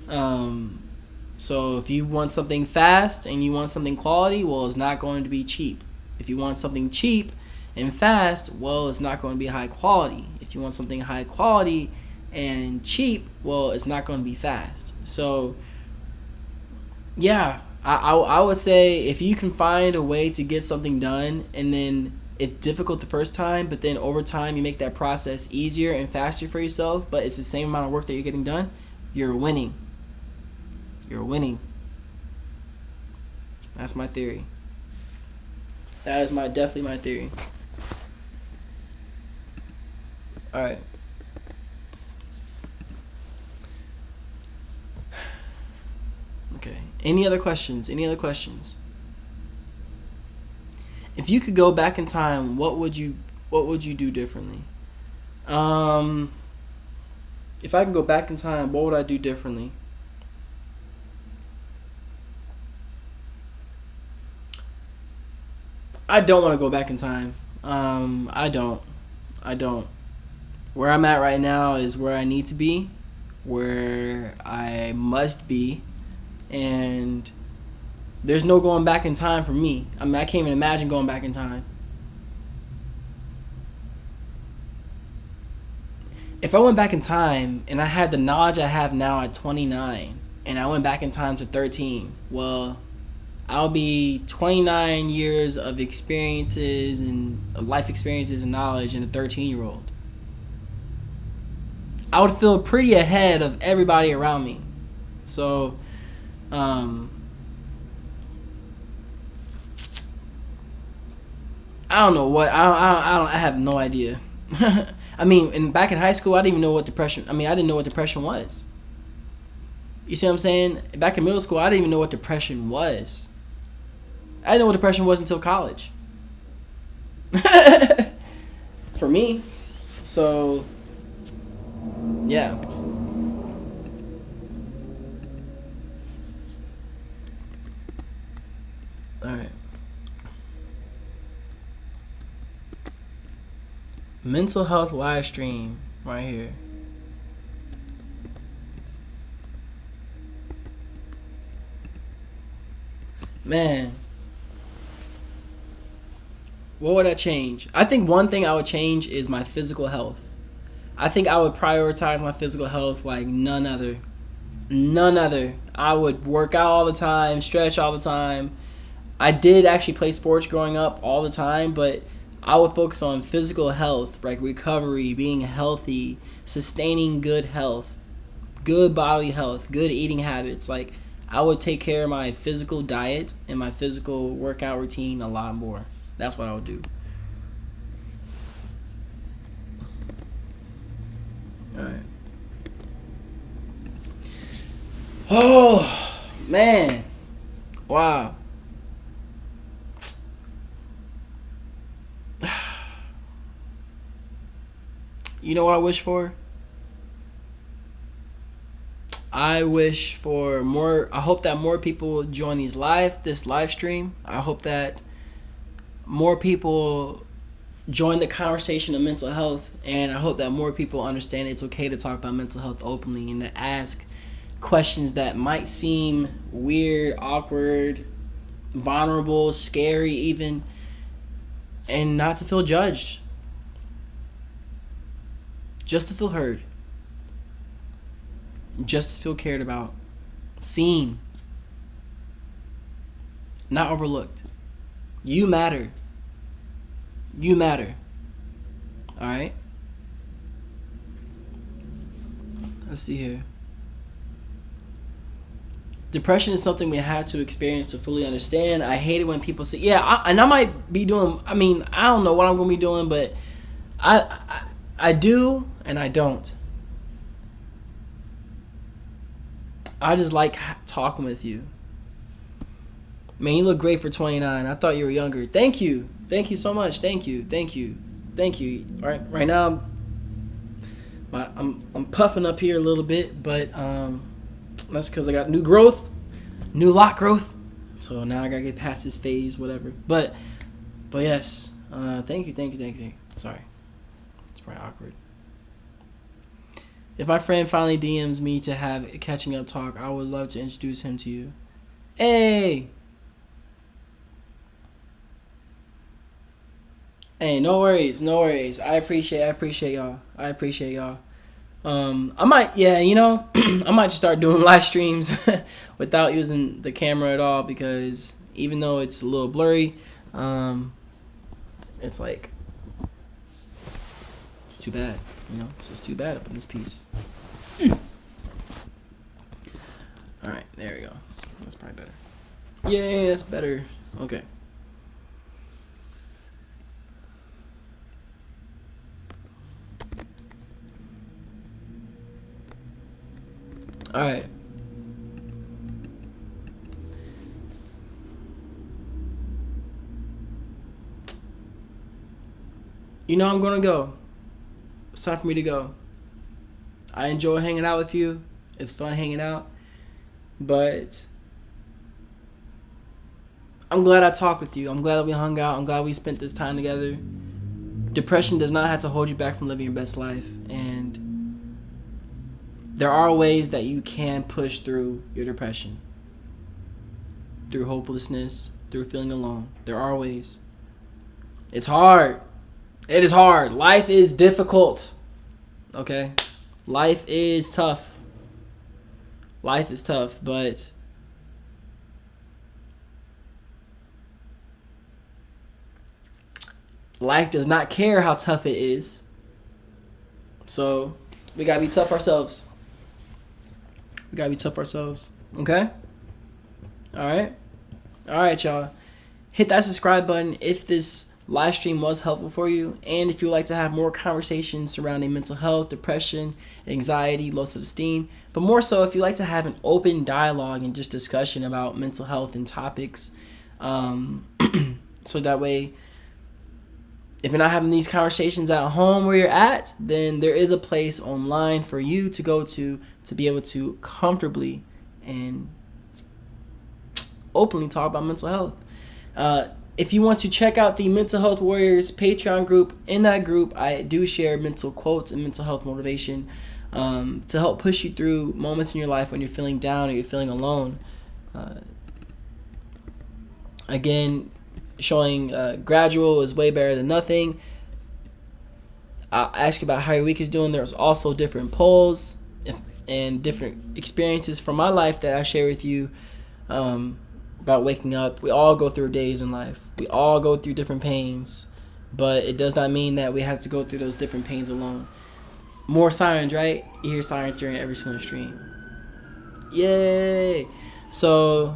So if you want something fast and you want something quality, well, it's not going to be cheap. If you want something cheap and fast, well, it's not going to be high quality. If you want something high quality and cheap, well, it's not going to be fast. So, yeah, I would say if you can find a way to get something done, and then it's difficult the first time, but then over time you make that process easier and faster for yourself, but it's the same amount of work that you're getting done, you're winning. You're winning. That's my theory. That is definitely my theory. All right. Okay. Any other questions? If you could go back in time, what would you do differently? If I can go back in time, what would I do differently? I don't want to go back in time. I don't. Where I'm at right now is where I need to be, where I must be, and there's no going back in time for me. I mean, I can't even imagine going back in time. If I went back in time and I had the knowledge I have now at 29, and I went back in time to 13, well, I'll be 29 years of experiences and life experiences and knowledge in a 13-year-old. I would feel pretty ahead of everybody around me. So, I don't know what I have no idea. I mean, back in high school, I didn't even know what depression. I didn't know what depression was. You see what I'm saying? Back in middle school, I didn't even know what depression was. I didn't know what depression was until college. For me. So, yeah. All right. Mental health live stream right here. Man, what would I change? I think one thing I would change is my physical health. I think I would prioritize my physical health like none other. I would work out all the time, stretch all the time. I did actually play sports growing up all the time, but I would focus on physical health, like recovery, being healthy, sustaining good health, good bodily health, good eating habits. Like, I would take care of my physical diet and my physical workout routine a lot more. That's what I would do. All right. Oh, man. Wow. You know what I wish for? I wish for more. I hope that more people join this live stream. I hope that more people join the conversation of mental health, and I hope that more people understand it's okay to talk about mental health openly and to ask questions that might seem weird, awkward, vulnerable, scary even, and not to feel judged. Just to feel heard. Just to feel cared about. Seen. Not overlooked. You matter. You matter. Alright? Let's see here. Depression is something we have to experience to fully understand. I hate it when people say, yeah, I might be doing, I don't know what I'm going to be doing, but I do and I don't. I just like talking with you. Man, you look great for 29. I thought you were younger. Thank you. Thank you so much. Thank you. Thank you. Thank you. Right now, I'm puffing up here a little bit, but that's because I got new growth, new lock growth. So now I gotta get past this phase, whatever. But yes, thank you. Sorry, it's probably awkward. If my friend finally DMs me to have a catching up talk, I would love to introduce him to you. Hey, no worries. I appreciate y'all. I might, I might just start doing live streams without using the camera at all, because even though it's a little blurry, it's like, it's too bad, it's just too bad up in this piece. All right, there we go. That's probably better. Yeah, that's better. Okay. All right. I'm gonna go. It's time for me to go. I enjoy hanging out with you. It's fun hanging out. But I'm glad I talked with you. I'm glad that we hung out. I'm glad we spent this time together. Depression does not have to hold you back from living your best life. And there are ways that you can push through your depression. Through hopelessness, through feeling alone. There are ways. It's hard. It is hard. Life is difficult. Okay? Life is tough. But life does not care how tough it is. So we gotta be tough ourselves. Okay? Alright, y'all. Hit that subscribe button if this live stream was helpful for you, and if you would like to have more conversations surrounding mental health, depression, anxiety, low self-esteem, but more so if you like to have an open dialogue and just discussion about mental health and topics, so that way, if you're not having these conversations at home where you're at, then there is a place online for you to go to be able to comfortably and openly talk about mental health. If you want to check out the Mental Health Warriors Patreon group, in that group I do share mental quotes and mental health motivation to help push you through moments in your life when you're feeling down or you're feeling alone. Again, showing gradual is way better than nothing. I'll ask you about how your week is doing. There's also different polls and different experiences from my life that I share with you. About waking up. We all go through days in life. We all go through different pains, but it does not mean that we have to go through those different pains alone. More sirens, right? You hear sirens during every single stream. Yay! So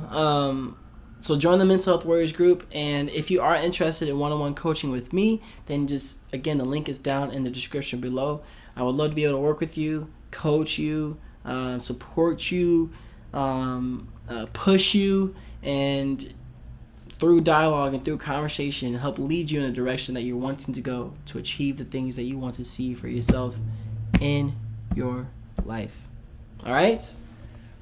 join the Mental Health Warriors group, and if you are interested in one-on-one coaching with me, then just, again, the link is down in the description below. I would love to be able to work with you, coach you, support you, push you, and through dialogue and through conversation, help lead you in a direction that you're wanting to go to achieve the things that you want to see for yourself in your life. All right,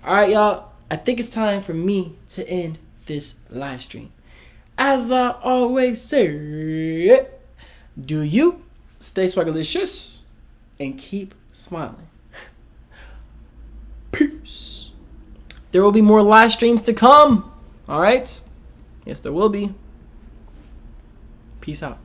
y'all. I think it's time for me to end this live stream. As I always say, do you stay swagalicious and keep smiling. Peace. There will be more live streams to come. All right? Yes, there will be. Peace out.